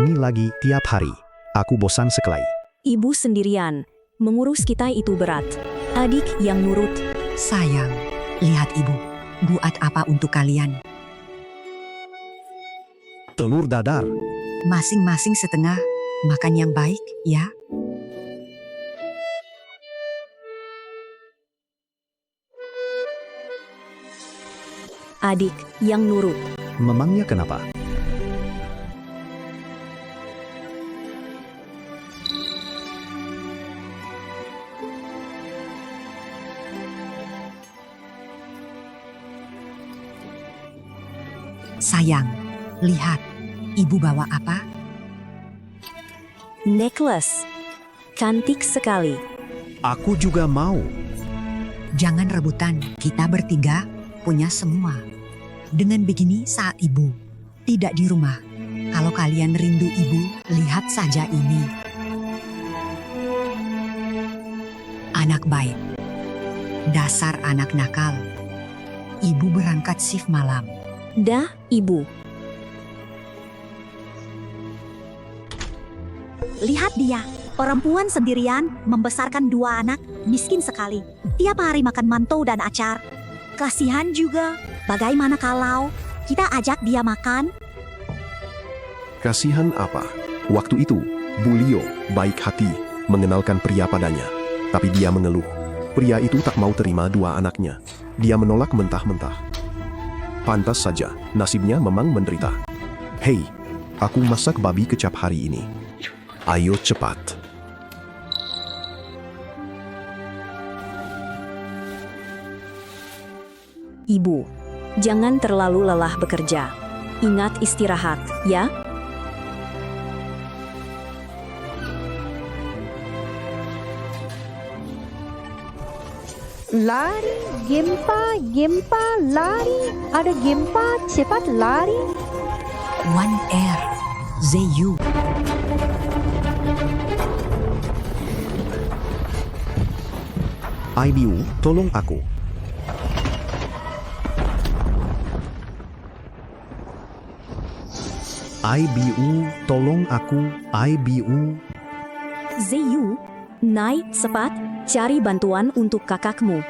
begini lagi tiap hari. Aku bosan sekali. Ibu sendirian, mengurus kita itu berat. Adik yang nurut. Sayang, lihat ibu, buat apa untuk kalian? Telur dadar. Masing-masing setengah, makan yang baik ya. Adik yang nurut. Memangnya kenapa? Sayang, lihat, ibu bawa apa? Necklace. Cantik sekali. Aku juga mau. Jangan rebutan, kita bertiga punya semua. Dengan begini saat ibu tidak di rumah, kalau kalian rindu ibu, lihat saja ini. Anak baik, dasar anak nakal. Ibu berangkat shift malam. Dah, ibu. Lihat dia, perempuan sendirian membesarkan 2 anak, miskin sekali. Tiap hari makan mantou dan acar. Kasihan juga, bagaimana kalau kita ajak dia makan? Kasihan apa? Waktu itu, Bulio baik hati mengenalkan pria padanya. Tapi dia mengeluh. Pria itu tak mau terima 2 anaknya. Dia menolak mentah-mentah. Pantas saja, nasibnya memang menderita. Hei, aku masak babi kecap hari ini. Ayo cepat. Ibu, jangan terlalu lelah bekerja. Ingat istirahat, ya? Lari, gempa, lari. Ada gempa, cepat lari. One Air, ZU. IBU, tolong aku. IBU, tolong aku. IBU. Zeyu, naik cepat, cari bantuan untuk kakakmu.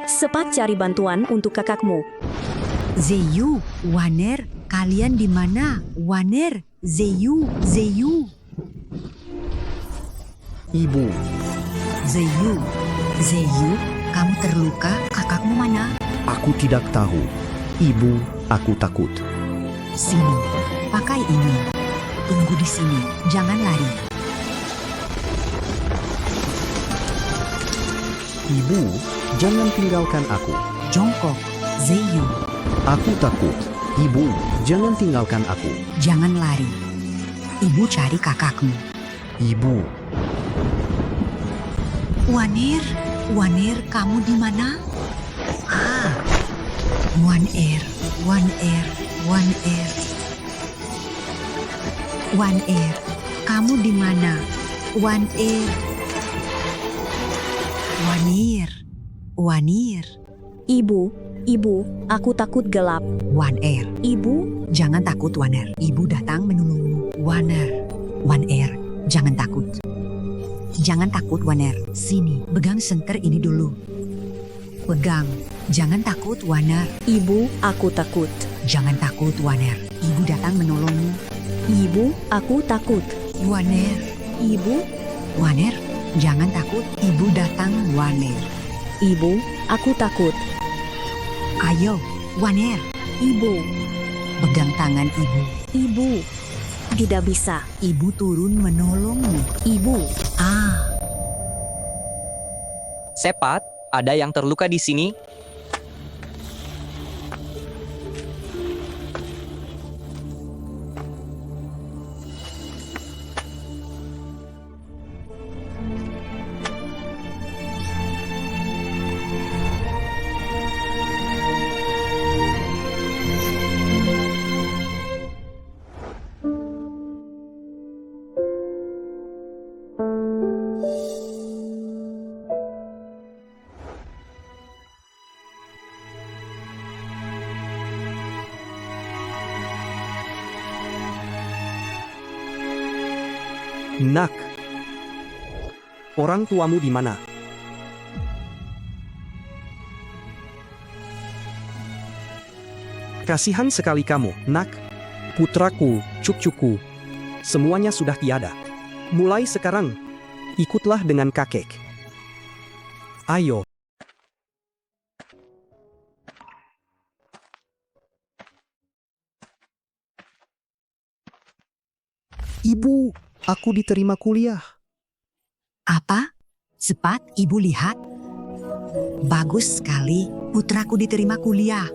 Cepat cari bantuan untuk kakakmu. ZU, Waner, kalian di mana? Waner, ZU. Ibu, ZU, kamu terluka? Kakakmu mana? aku tidak tahu. Ibu, aku takut. Sini, pakai ini. Tunggu di sini, jangan lari. Ibu, jangan tinggalkan aku. Jongkok, ZU, Aku takut. Ibu, jangan tinggalkan aku. jangan lari. Ibu cari kakakmu. Ibu, Waner, kamu di mana? Ah, One Air. One Air, kamu di mana? One Air. Wanir. Ibu, aku takut gelap. One Air, Ibu, jangan takut Waner. Ibu datang menolongmu. One Air, jangan takut. Jangan takut Waner. Sini, pegang senter ini dulu. Pegang. Jangan takut Waner. ibu, aku takut. Jangan takut Waner. Ibu datang menolongmu. Ibu, aku takut. Waner. Ibu, Waner, jangan takut. Ibu datang Waner. ibu, aku takut. Ayo, Waner. Ibu, Pegang tangan ibu. ibu, tidak bisa. Ibu turun menolongmu. Ibu, Cepat, ada yang terluka di sini. Nak, orang tuamu di mana? Kasihan sekali kamu, Nak. Putraku, cucuku, semuanya sudah tiada. Mulai sekarang, ikutlah dengan kakek. Ayo. Ibu, aku diterima kuliah. Apa? Cepat ibu lihat. Bagus sekali, putraku diterima kuliah.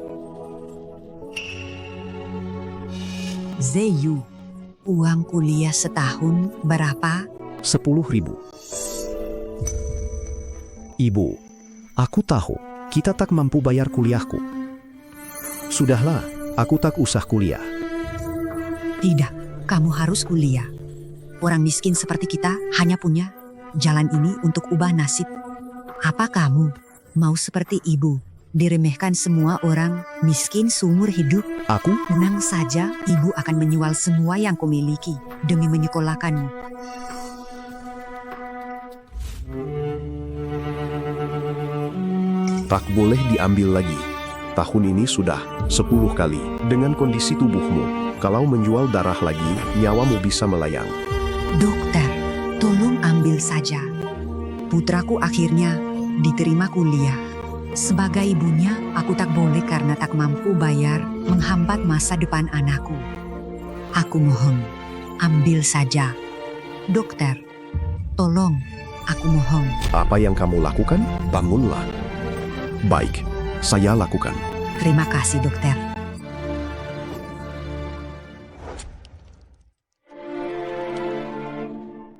Zeyu, uang kuliah setahun berapa? 10.000. Ibu, aku tahu kita tak mampu bayar kuliahku. Sudahlah, aku tak usah kuliah. Tidak, kamu harus kuliah. Orang miskin seperti kita hanya punya jalan ini untuk ubah nasib. Apa kamu mau seperti ibu, diremehkan semua orang miskin seumur hidup? Aku? Tenang saja, ibu akan menjual semua yang kau miliki demi menyekolahkanmu. Tak boleh diambil lagi. Tahun ini sudah 10 kali. Dengan kondisi tubuhmu, kalau menjual darah lagi, nyawamu bisa melayang. Dokter, tolong ambil saja. Putraku akhirnya diterima kuliah. Sebagai ibunya, aku tak boleh karena tak mampu bayar menghambat masa depan anakku. Aku mohon, ambil saja. Dokter, tolong, aku mohon. Apa yang kamu lakukan? Bangunlah. Baik, saya lakukan. Terima kasih, dokter.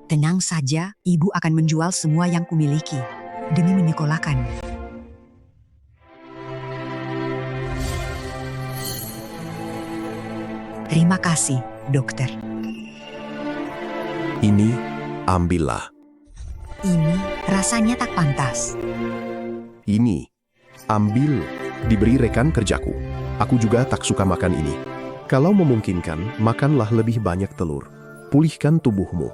Tenang saja, ibu akan menjual semua yang kumiliki demi menyekolahkan. Terima kasih, dokter. Ini, ambillah. Ini rasanya tak pantas. Ini, ambil. Diberi rekan kerjaku. Aku juga tak suka makan ini. Kalau memungkinkan, makanlah lebih banyak telur. Pulihkan tubuhmu.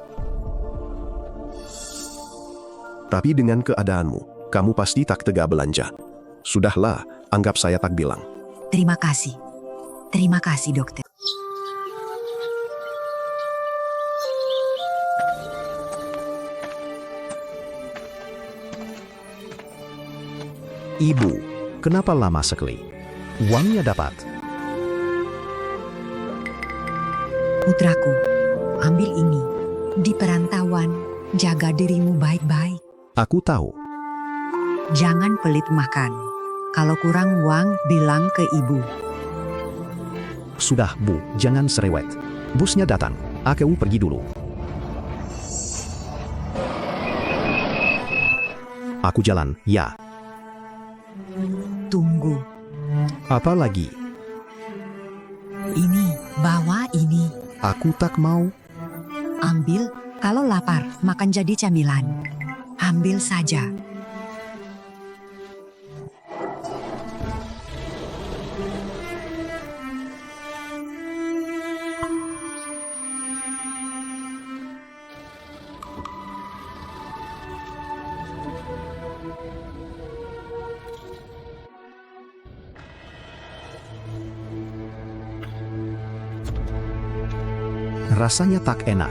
Tapi dengan keadaanmu, kamu pasti tak tega belanja. Sudahlah, anggap saya tak bilang. Terima kasih. Terima kasih, dokter. Ibu, kenapa lama sekali? Uangnya dapat. Putraku, ambil ini. Di perantauan, jaga dirimu baik-baik. Aku tahu. Jangan pelit makan. Kalau kurang uang, bilang ke ibu. Sudah, Bu, jangan serewet. Busnya datang. Aku pergi dulu. Aku jalan, ya. Tunggu. Apa lagi? Ini, bawa ini. Aku tak mau. Ambil, kalau lapar, makan jadi camilan. Ambil saja. Rasanya tak enak.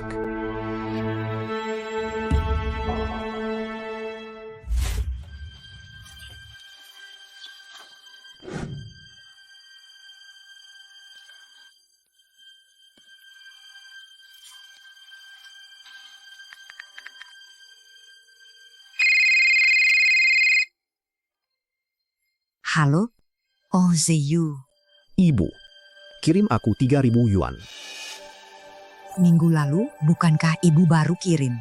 Halo? Oh, Zeyu. Ibu, kirim aku 3.000 yuan. Minggu lalu, bukankah ibu baru kirim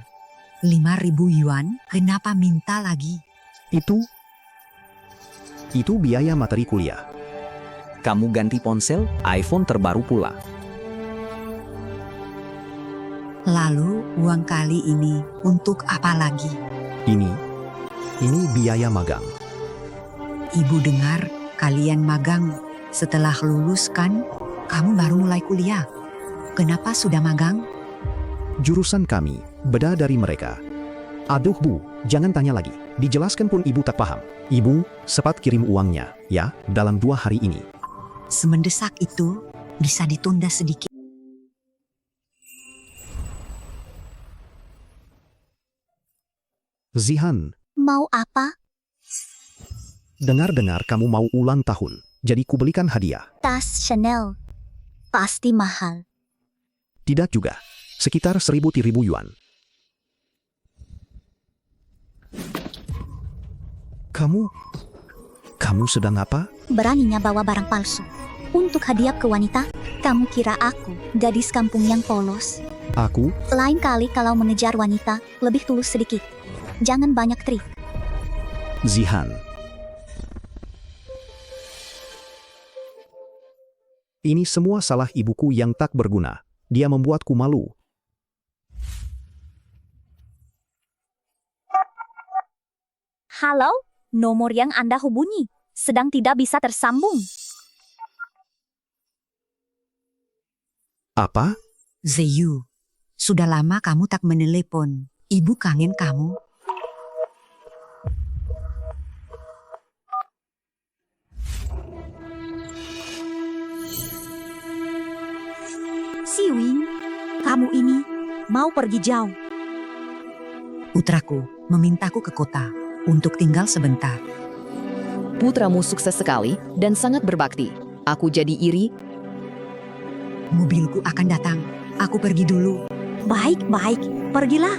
5.000 yuan? Kenapa minta lagi? Itu biaya materi kuliah. Kamu ganti ponsel, iPhone terbaru pula. Lalu, uang kali ini untuk apa lagi? Ini biaya magang. Ibu dengar kalian magang setelah lulus kan? Kamu baru mulai kuliah. Kenapa sudah magang? Jurusan kami Beda dari mereka. Aduh Bu, jangan tanya lagi. Dijelaskan pun ibu tak paham. Ibu, cepat kirim uangnya, ya, dalam 2 hari ini. Semendesak itu bisa ditunda sedikit. Zihan, Mau apa? dengar-dengar kamu mau ulang tahun, jadi kubelikan hadiah. Tas Chanel. Pasti mahal. Tidak juga, sekitar 1.000 yuan. Kamu sedang apa? Beraninya bawa barang palsu. Untuk hadiah ke wanita, kamu kira aku gadis kampung yang polos? Aku, Lain kali kalau mengejar wanita, lebih tulus sedikit. Jangan banyak trik. Zihan. Ini semua salah ibuku yang tak berguna. Dia membuatku malu. Halo, nomor yang Anda hubungi sedang tidak bisa tersambung. Apa? Zeyu, sudah lama kamu tak menelepon. Ibu kangen kamu. Siwing, kamu ini mau pergi jauh. Putraku memintaku ke kota untuk tinggal sebentar. Putramu sukses sekali dan sangat berbakti. Aku jadi iri. Mobilku akan datang. Aku pergi dulu. Baik, pergilah.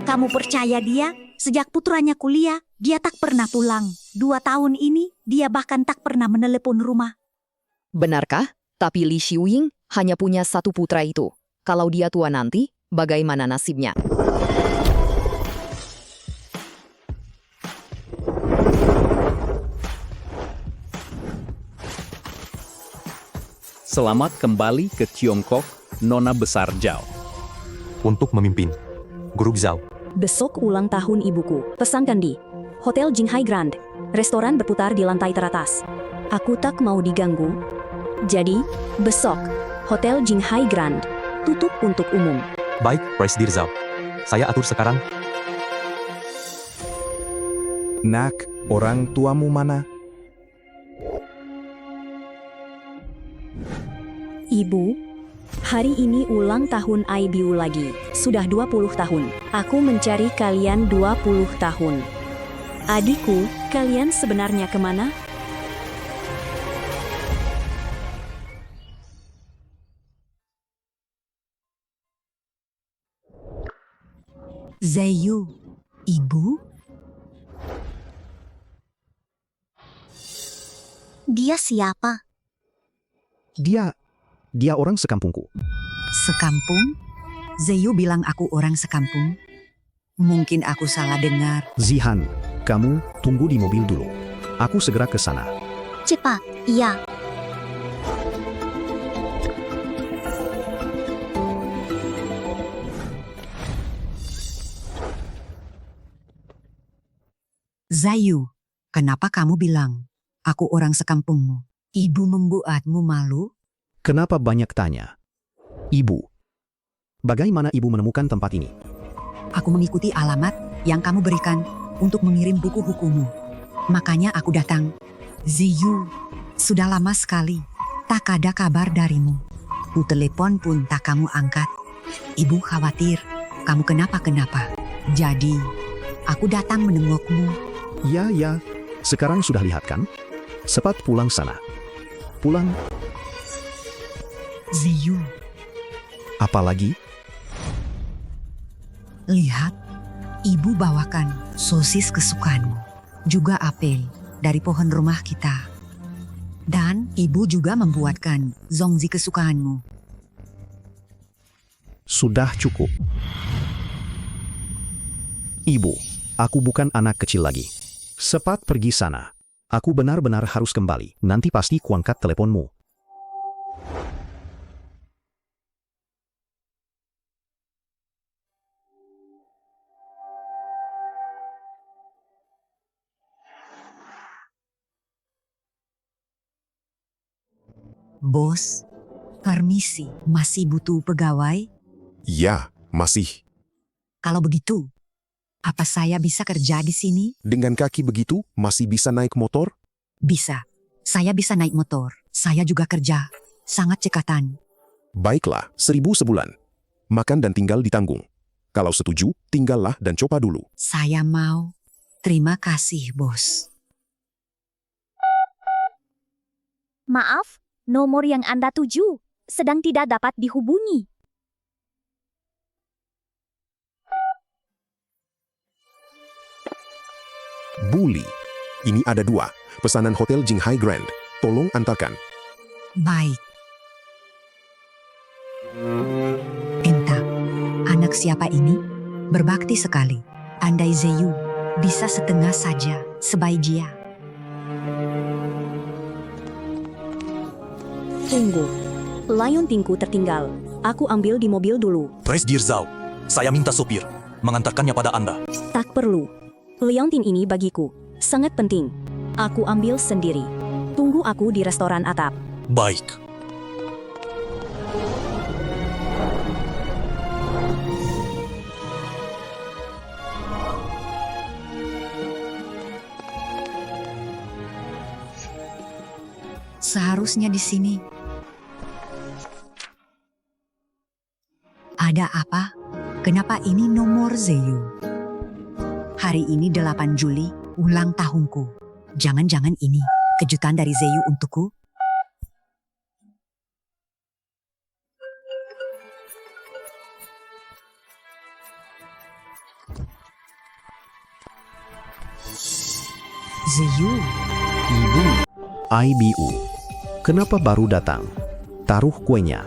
Kamu percaya dia? Sejak putranya kuliah, dia tak pernah pulang. 2 tahun ini, dia bahkan tak pernah menelepon rumah. Benarkah? Tapi Li Xiuying hanya punya 1 putra itu. Kalau dia tua nanti, bagaimana nasibnya? Selamat kembali ke Tiongkok, Nona Besar Zhao. Untuk memimpin. Guru Zhao. Besok ulang tahun ibuku. Pesankan di Hotel Jinghai Grand. Restoran berputar di lantai teratas. Aku tak mau diganggu. Jadi, besok Hotel Jinghai Grand tutup untuk umum. Baik, Presdir Zhao. Saya atur sekarang. Nak, orang tuamu mana? Ibu, hari ini ulang tahun IBU lagi. Sudah 20 tahun. Aku mencari kalian 20 tahun. Adikku, kalian sebenarnya kemana? Zeyu, ibu? Dia siapa? Dia orang sekampungku. Sekampung? Zeyu bilang aku orang sekampung. Mungkin aku salah dengar. Zihan, kamu tunggu di mobil dulu. Aku segera ke sana. Cepat, iya. Zayu, kenapa kamu bilang aku orang sekampungmu? Ibu membuatmu malu? Kenapa banyak tanya? Ibu, bagaimana ibu menemukan tempat ini? Aku mengikuti alamat yang kamu berikan untuk mengirim buku hukummu. Makanya aku datang. Ziyu, sudah lama sekali tak ada kabar darimu. Ku telepon pun tak kamu angkat. Ibu khawatir kamu kenapa-kenapa. Jadi, aku datang menengokmu. Ya, sekarang sudah lihat kan? Cepat pulang sana. Pulang. Ziyu, Apalagi? lihat. Ibu bawakan sosis kesukaanmu. Juga apel dari pohon rumah kita. Dan ibu juga membuatkan zongzi kesukaanmu. Sudah cukup. Ibu, aku bukan anak kecil lagi. Cepat pergi sana. Aku benar-benar harus kembali. Nanti pasti kuangkat teleponmu. Bos, permisi, masih butuh pegawai? Ya, masih. Kalau begitu, apa saya bisa kerja di sini? Dengan kaki begitu, masih bisa naik motor? Bisa. Saya bisa naik motor. Saya juga kerja. Sangat cekatan. Baiklah, 1.000 sebulan. Makan dan tinggal ditanggung. Kalau setuju, tinggallah dan coba dulu. Saya mau. Terima kasih, bos. Maaf, nomor yang Anda tuju sedang tidak dapat dihubungi. Bully. Ini ada 2. Pesanan Hotel Jinghai Grand. Tolong antarkan. Baik. Entah, anak siapa ini? Berbakti sekali. Andai Zeyu bisa setengah saja, sebaik dia. Tunggu. Lion Tingku tertinggal. Aku ambil di mobil dulu. Pres Dirzau, saya minta sopir mengantarkannya pada Anda. Tak perlu. Liontin ini bagiku sangat penting. Aku ambil sendiri. Tunggu aku di restoran atap. Baik. Seharusnya di sini. Ada apa? Kenapa ini nomor Zeyu? Hari ini 8 Juli, ulang tahunku. Jangan-jangan ini kejutan dari Zeyu untukku? Zeyu. Ibu. IBU. Kenapa baru datang? Taruh kuenya.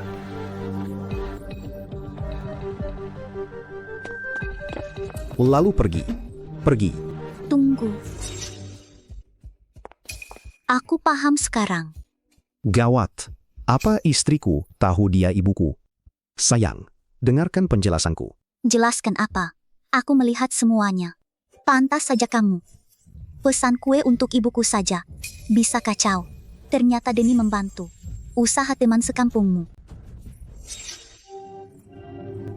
Lalu pergi. Pergi. Tunggu. Aku paham sekarang. Gawat. Apa istriku tahu dia ibuku? Sayang, dengarkan penjelasanku. Jelaskan apa? Aku melihat semuanya. Pantas saja kamu. Pesan kue untuk ibuku saja. Bisa kacau. Ternyata demi membantu usaha teman sekampungmu.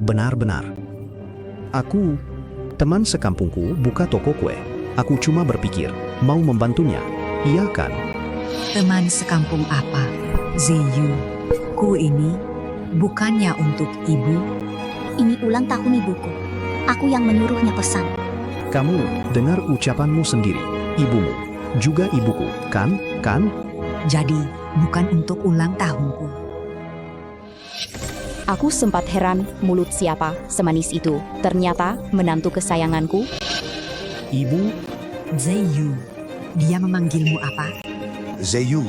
Benar-benar. Aku, teman sekampungku buka toko kue. Aku cuma berpikir, mau membantunya. Iya kan? Teman sekampung apa? Zeyu, kue ini bukannya untuk ibu. Ini ulang tahun ibuku. Aku yang menyuruhnya pesan. Kamu dengar ucapanmu sendiri. Ibumu, juga ibuku, kan? Kan? Jadi, bukan untuk ulang tahunku. Aku sempat heran, mulut siapa semanis itu. Ternyata menantu kesayanganku. Ibu, Zeyu, dia memanggilmu apa? Zeyu,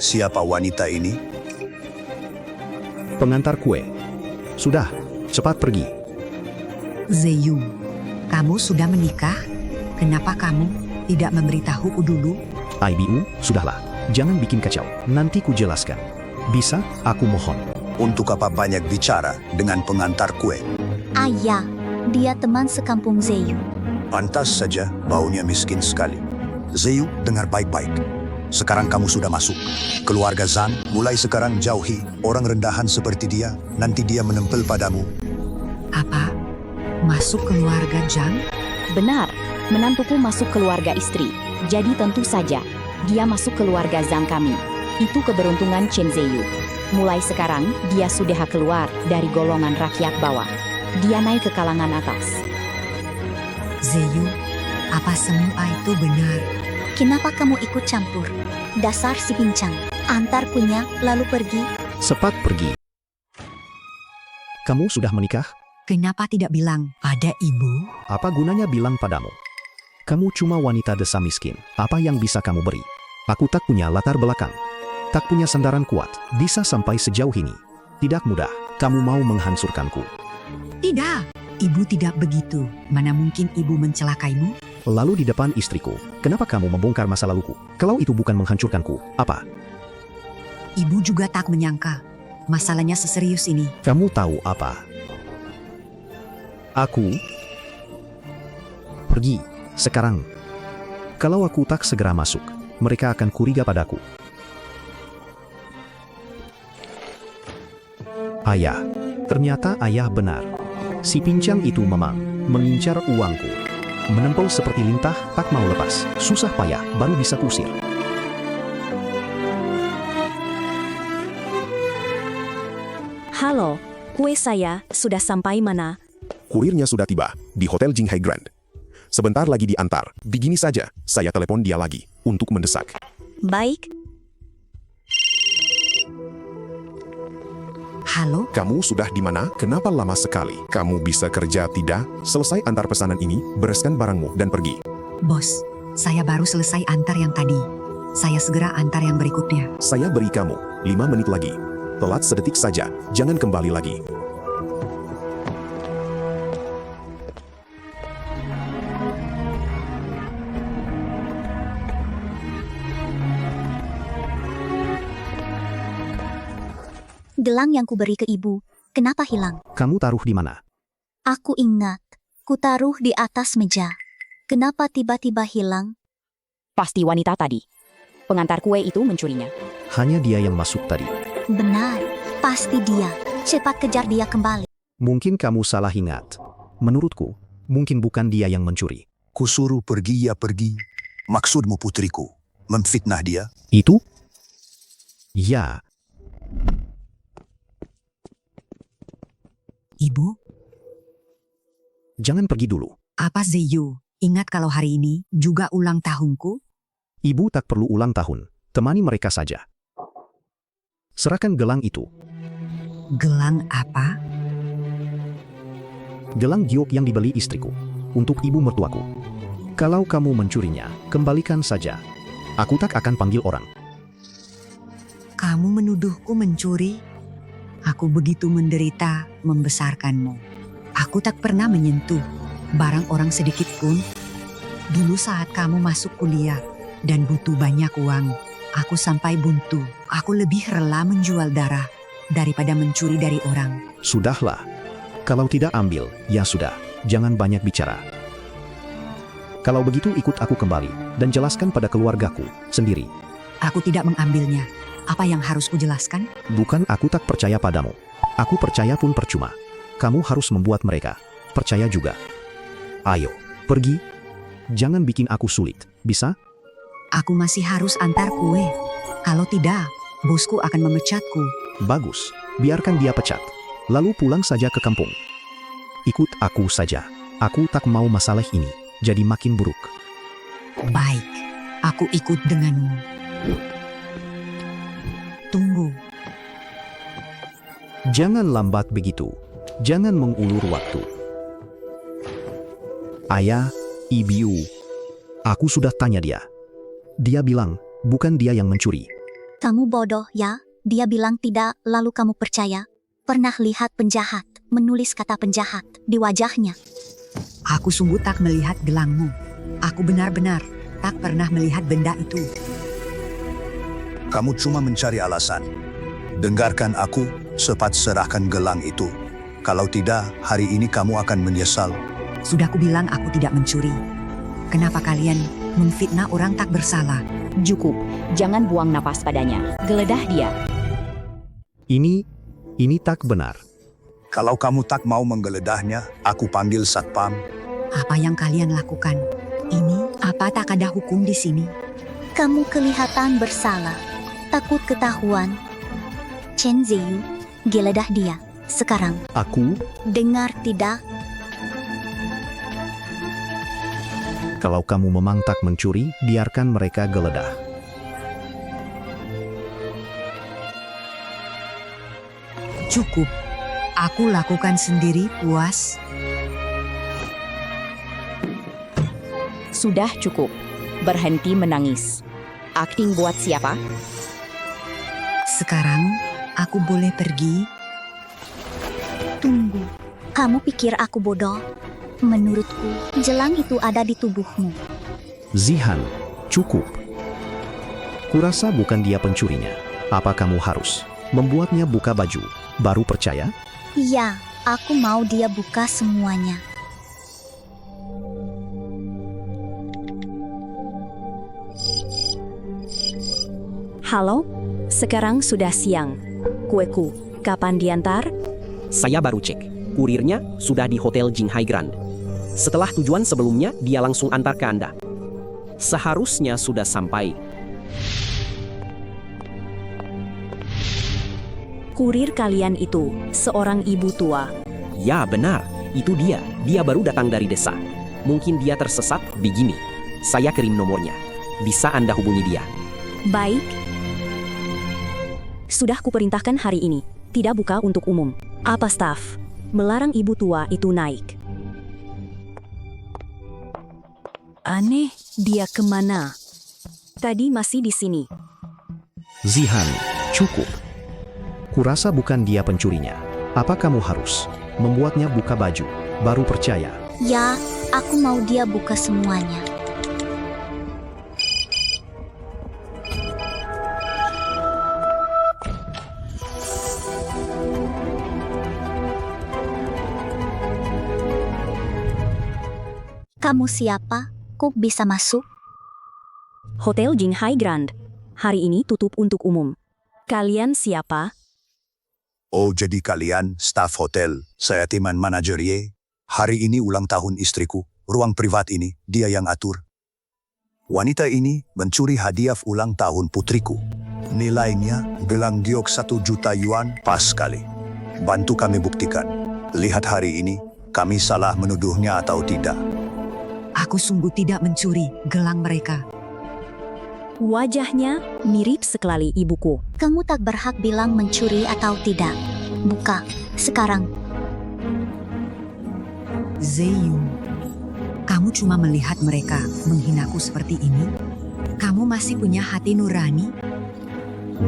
siapa wanita ini? pengantar kue. Sudah, cepat pergi. Zeyu, kamu sudah menikah? Kenapa kamu tidak memberitahuku dulu? IBU, sudahlah. Jangan bikin kacau. Nanti ku jelaskan. Bisa, aku mohon. Untuk apa banyak bicara dengan pengantar kue? Ayah, dia teman sekampung Zeyu. Pantas saja baunya miskin sekali. Zeyu, dengar baik-baik. Sekarang kamu sudah masuk. Keluarga Zhang, mulai sekarang jauhi orang rendahan seperti dia. Nanti dia menempel padamu. Apa? Masuk keluarga Zhang? Benar, menantuku masuk keluarga istri. Jadi tentu saja, dia masuk keluarga Zhang kami. Itu keberuntungan Chen Zeyu. Mulai sekarang, dia sudah keluar dari golongan rakyat bawah. Dia naik ke kalangan atas. Zeyu, apa semua itu benar? Kenapa kamu ikut campur? Dasar si pincang. Antar punya, lalu pergi. Cepat pergi. Kamu sudah menikah? Kenapa tidak bilang pada ibu? Apa gunanya bilang padamu? Kamu cuma wanita desa miskin. Apa yang bisa kamu beri? Aku tak punya latar belakang. Tak punya sandaran kuat. Bisa sampai sejauh ini. Tidak mudah. Kamu mau menghancurkanku. Tidak, ibu tidak begitu. Mana mungkin ibu mencelakaimu? Lalu di depan istriku, kenapa kamu membongkar masa laluku? Kalau itu bukan menghancurkanku, apa? Ibu juga tak menyangka. Masalahnya seserius ini. Kamu tahu apa? Aku pergi sekarang. Kalau aku tak segera masuk, mereka akan curiga padaku. Ayah, Ternyata ayah benar. Si pincang itu memang mengincar uangku. Menempel seperti lintah, tak mau lepas. Susah payah, baru bisa kusir. Halo, kue saya sudah sampai mana? Kurirnya sudah tiba di Hotel Jinghai Grand. Sebentar lagi diantar. Begini saja, saya telepon dia lagi untuk mendesak. Baik, Halo, Kamu sudah di mana? Kenapa lama sekali? Kamu bisa kerja tidak? Selesai antar pesanan ini, bereskan barangmu dan pergi. bos. Saya baru selesai antar yang tadi. Saya segera antar yang berikutnya. Saya beri kamu 5 menit lagi. Telat sedetik saja, jangan kembali lagi. gelang yang kuberi ke ibu, kenapa hilang? Kamu taruh di mana? Aku ingat, ku taruh di atas meja. Kenapa tiba-tiba hilang? Pasti wanita tadi. Pengantar kue itu mencurinya. Hanya dia yang masuk tadi. Benar, pasti dia. Cepat kejar dia kembali. Mungkin kamu salah ingat. Menurutku, mungkin bukan dia yang mencuri. Kusuruh pergi ya pergi. Maksudmu putriku, memfitnah dia? Itu? Ya, Ibu, jangan pergi dulu. apa Zeyu? Ingat kalau hari ini juga ulang tahunku? Ibu tak perlu ulang tahun. Temani mereka saja. Serahkan gelang itu. Gelang apa? Gelang giok yang dibeli istriku. Untuk ibu mertuaku. Kalau kamu mencurinya, kembalikan saja. Aku tak akan panggil orang. Kamu menuduhku mencuri? Aku begitu menderita membesarkanmu. Aku tak pernah menyentuh barang orang sedikit pun. Dulu saat kamu masuk kuliah dan butuh banyak uang, aku sampai buntu. Aku lebih rela menjual darah daripada mencuri dari orang. Sudahlah. Kalau tidak ambil, ya sudah. Jangan banyak bicara. Kalau begitu ikut aku kembali dan jelaskan pada keluargaku sendiri. Aku tidak mengambilnya. Apa yang harus kujelaskan? Bukan aku tak percaya padamu. Aku percaya pun percuma. Kamu harus membuat mereka percaya juga. Ayo, pergi. Jangan bikin aku sulit, bisa? Aku masih harus antar kue. Kalau tidak, bosku akan memecatku. Bagus, biarkan dia pecat. Lalu pulang saja ke kampung. Ikut aku saja. Aku tak mau masalah ini jadi makin buruk. Baik, aku ikut denganmu. Tunggu. Jangan lambat begitu. Jangan mengulur waktu. Ayah, ibu. Aku sudah tanya dia. Dia bilang, bukan dia yang mencuri. Kamu bodoh ya? Dia bilang tidak, lalu kamu percaya? Pernah lihat penjahat menulis kata penjahat di wajahnya? Aku sungguh tak melihat gelangmu. Aku benar-benar tak pernah melihat benda itu. Kamu cuma mencari alasan. Dengarkan aku, cepat serahkan gelang itu. Kalau tidak, hari ini kamu akan menyesal. Sudah kubilang aku tidak mencuri. Kenapa kalian memfitnah orang tak bersalah? Cukup, jangan buang napas padanya. Geledah dia. Ini tak benar. Kalau kamu tak mau menggeledahnya, aku panggil satpam. Apa yang kalian lakukan? Ini apa tak ada hukum di sini? Kamu kelihatan bersalah. Takut ketahuan. Chen Ziyu, geledah dia. Sekarang, Aku, dengar tidak? kalau kamu memang tak mencuri, biarkan mereka geledah. Cukup. Aku lakukan sendiri, puas. Sudah cukup. Berhenti menangis. Akting buat siapa? Sekarang aku boleh pergi? Tunggu. Kamu pikir aku bodoh? Menurutku, gelang itu ada di tubuhmu. Zihan, cukup. Kurasa bukan dia pencurinya. Apa kamu harus membuatnya buka baju, baru percaya? Iya, aku mau dia buka semuanya. Halo, sekarang sudah siang. Kueku, kapan diantar? Saya baru cek. Kurirnya sudah di Hotel Jinghai Grand. Setelah tujuan sebelumnya, dia langsung antar ke Anda. Seharusnya sudah sampai. Kurir kalian itu seorang ibu tua. Ya benar, itu dia. Dia baru datang dari desa. Mungkin dia tersesat begini. Saya kirim nomornya. Bisa Anda hubungi dia. Baik. Sudah kuperintahkan hari ini, tidak buka untuk umum. Apa staf? Melarang ibu tua itu naik. Aneh, dia kemana? Tadi masih di sini. Zihan, cukup. Kurasa bukan dia pencurinya. Apa kamu harus membuatnya buka baju, baru percaya? Ya, aku mau dia buka semuanya. Kamu siapa? Kok bisa masuk? Hotel Jinghai Grand. Hari ini tutup untuk umum. Kalian siapa? Oh, jadi kalian staf hotel. Saya teman manajer Ye. Hari ini ulang tahun istriku. Ruang privat ini dia yang atur. Wanita ini mencuri hadiah ulang tahun putriku. Nilainya gelang giok 1 juta yuan, pas sekali. Bantu kami buktikan. Lihat hari ini, kami salah menuduhnya atau tidak. Aku sungguh tidak mencuri gelang mereka. Wajahnya mirip sekali ibuku. Kamu tak berhak bilang mencuri atau tidak. Buka, sekarang. Zeyung, kamu cuma melihat mereka menghinaku seperti ini? Kamu masih punya hati nurani?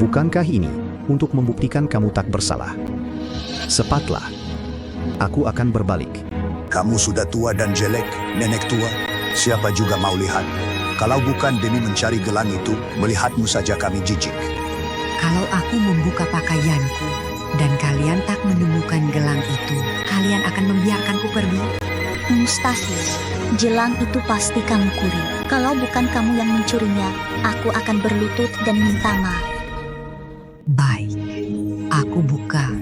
Bukankah ini untuk membuktikan kamu tak bersalah? Cepatlah. Aku akan berbalik. Kamu sudah tua dan jelek, nenek tua. Siapa juga mau lihat. Kalau bukan demi mencari gelang itu, melihatmu saja kami jijik. Kalau aku membuka pakaianku dan kalian tak menemukan gelang itu, kalian akan membiarkanku pergi? Mustahil. Gelang itu pasti kamu curi. Kalau bukan kamu yang mencurinya, aku akan berlutut dan minta maaf. Baik, aku buka.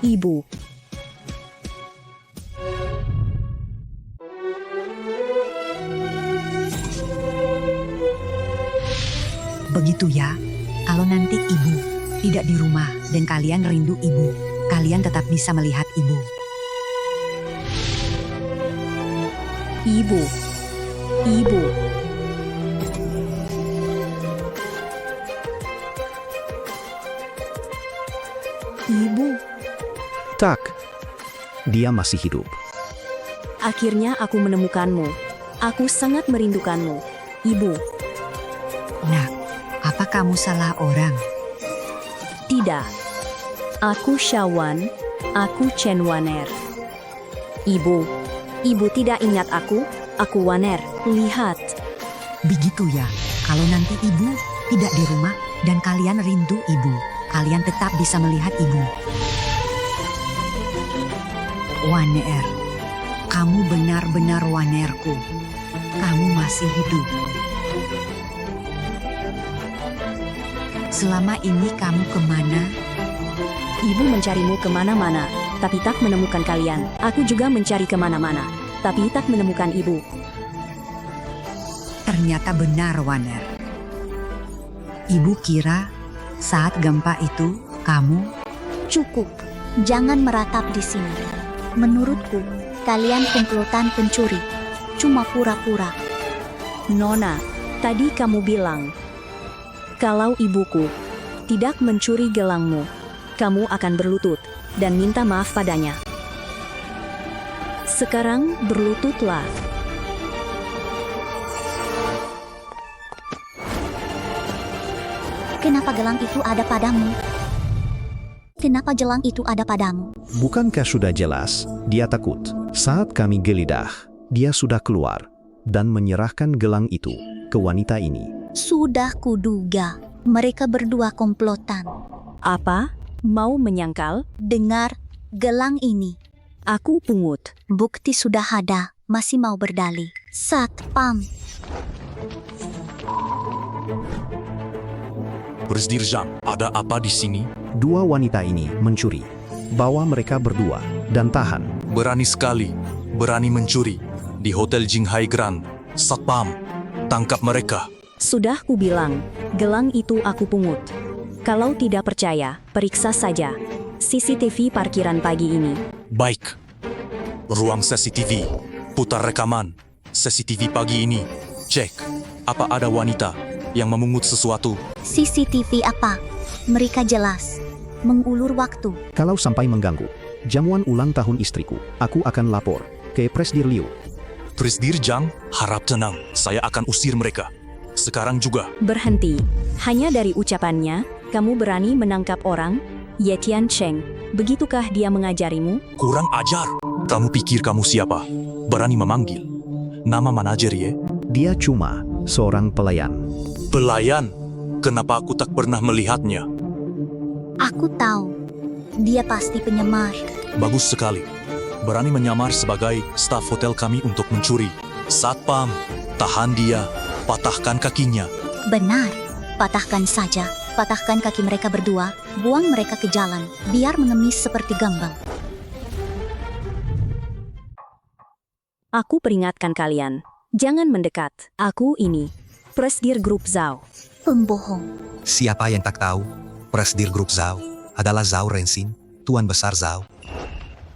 Ibu. Begitu ya, kalau nanti ibu tidak di rumah dan kalian rindu ibu, kalian tetap bisa melihat ibu. Ibu. Ibu. Ibu. Tak. Dia masih hidup. Akhirnya aku menemukanmu. Aku sangat merindukanmu, Ibu. Nak, apa kamu salah orang? Tidak. Aku Shawan. Aku Chen Waner. Ibu. Ibu tidak ingat aku? Aku Waner. Lihat. Begitu ya, kalau nanti ibu tidak di rumah dan kalian rindu ibu, kalian tetap bisa melihat ibu. Waner, kamu benar-benar Wanerku. Kamu masih hidup. Selama ini kamu kemana? Ibu mencarimu kemana-mana, tapi tak menemukan kalian. Aku juga mencari kemana-mana, tapi tak menemukan ibu. Ternyata benar, Waner. Ibu kira saat gempa itu kamu... Cukup. Jangan meratap di sini. Menurutku, kalian komplotan pencuri. Cuma pura-pura. Nona, tadi kamu bilang, kalau ibuku tidak mencuri gelangmu, kamu akan berlutut dan minta maaf padanya. Sekarang berlututlah. Kenapa gelang itu ada padamu? Kenapa gelang itu ada padamu? Bukankah sudah jelas, dia takut. Saat kami geledah, dia sudah keluar dan menyerahkan gelang itu ke wanita ini. Sudah kuduga. Mereka berdua komplotan. Apa? Mau menyangkal? Dengar, gelang ini. Aku pungut. Bukti sudah ada, masih mau berdalih. Satpam. Presdirjang, ada apa di sini? Dua wanita ini mencuri. Bawa mereka berdua dan tahan. Berani sekali, berani mencuri. Di Hotel Jinghai Grand. Satpam, tangkap mereka. Sudah kubilang, gelang itu aku pungut. Kalau tidak percaya, periksa saja CCTV parkiran pagi ini. Baik. Ruang CCTV. Putar rekaman. CCTV pagi ini. Cek. Apa ada wanita yang memungut sesuatu? CCTV apa? Mereka jelas mengulur waktu. Kalau sampai mengganggu jamuan ulang tahun istriku, aku akan lapor ke Presdir Liu. Presdirjang, harap tenang. Saya akan usir mereka. Sekarang juga. Berhenti. Hanya dari ucapannya, kamu berani menangkap orang? Yetian Cheng, begitukah dia mengajarimu? Kurang ajar. Kamu pikir kamu siapa? Berani memanggil nama manajer ya? Dia cuma seorang pelayan. Pelayan? Kenapa aku tak pernah melihatnya? Aku tahu. Dia pasti penyamar. Bagus sekali. Berani menyamar sebagai staf hotel kami untuk mencuri. Satpam, tahan dia. Patahkan kakinya. Benar. Patahkan saja. Patahkan kaki mereka berdua. Buang mereka ke jalan. Biar mengemis seperti gambang. Aku peringatkan kalian. Jangan mendekat. Aku ini Presdir Grup Zhao. Pembohong. Siapa yang tak tahu? Presdir Grup Zhao adalah Zhao Rensin, Tuan Besar Zhao.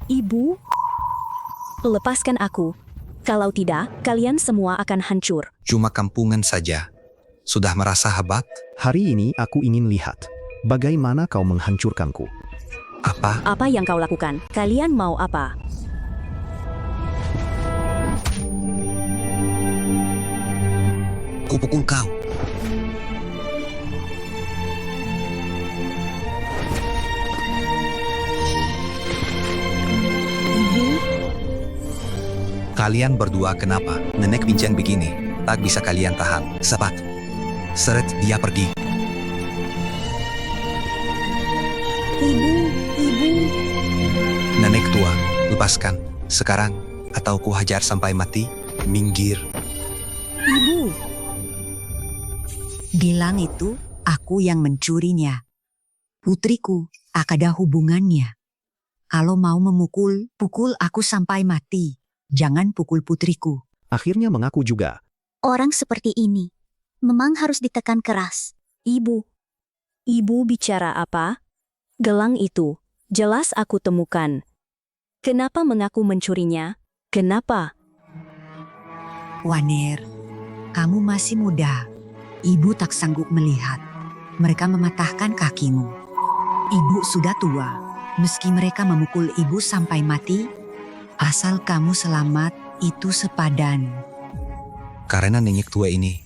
Ibu, lepaskan aku. Kalau tidak, kalian semua akan hancur. Cuma kampungan saja. Sudah merasa hebat? Hari ini aku ingin lihat bagaimana kau menghancurkanku. Apa? Apa yang kau lakukan? Kalian mau apa? Kupukul kau. Kalian berdua kenapa? Nenek pincang begini, tak bisa kalian tahan. Cepat. Seret dia pergi. Ibu. Nenek tua, lepaskan. Sekarang, atau ku hajar sampai mati. Minggir. Ibu. Gelang itu aku yang mencurinya. Putriku, ada hubungannya. Kalau mau memukul, pukul aku sampai mati. Jangan pukul putriku. Akhirnya mengaku juga. Orang seperti ini memang harus ditekan keras. Ibu. Ibu bicara apa? Gelang itu jelas aku temukan. Kenapa mengaku mencurinya? Kenapa? Waner, kamu masih muda. Ibu tak sanggup melihat. Mereka mematahkan kakimu. Ibu sudah tua. Meski mereka memukul ibu sampai mati, asal kamu selamat, itu sepadan. Karena nenek tua ini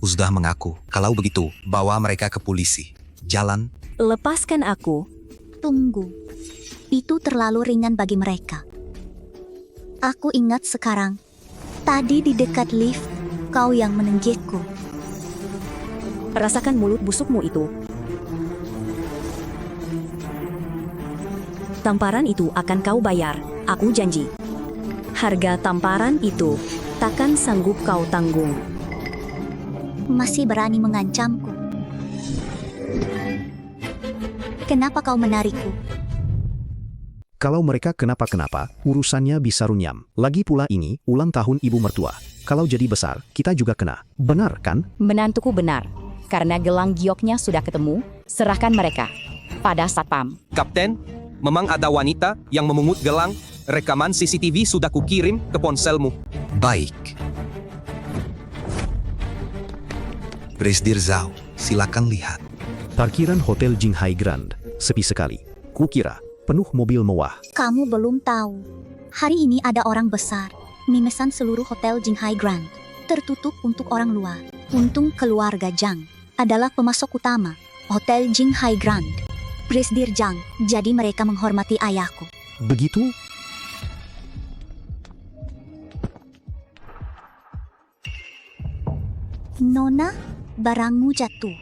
sudah mengaku. Kalau begitu, bawa mereka ke polisi. Jalan. Lepaskan aku. Tunggu. Itu terlalu ringan bagi mereka. Aku ingat sekarang. Tadi di dekat lift, kau yang menenggekku. Rasakan mulut busukmu itu. Tamparan itu akan kau bayar. Aku janji. Harga tamparan itu takkan sanggup kau tanggung. Masih berani mengancamku. Kenapa kau menarikku? Kalau mereka kenapa-kenapa, urusannya bisa runyam. Lagi pula ini ulang tahun ibu mertua. Kalau jadi besar, kita juga kena. Benar kan? Menantuku benar. Karena gelang gioknya sudah ketemu, serahkan mereka pada Satpam. Kapten, memang ada wanita yang memungut gelang. Rekaman CCTV sudah kukirim ke ponselmu. Baik. Presdir Zhao, silakan lihat. Parkiran Hotel Jinghai Grand, sepi sekali. Kukira penuh mobil mewah. Kamu belum tahu. Hari ini ada orang besar memesan seluruh Hotel Jinghai Grand. Tertutup untuk orang luar. Untung keluarga Zhang adalah pemasok utama Hotel Jinghai Grand. Presdir Zhang, jadi mereka menghormati ayahku. Begitu? Nona, barangmu jatuh.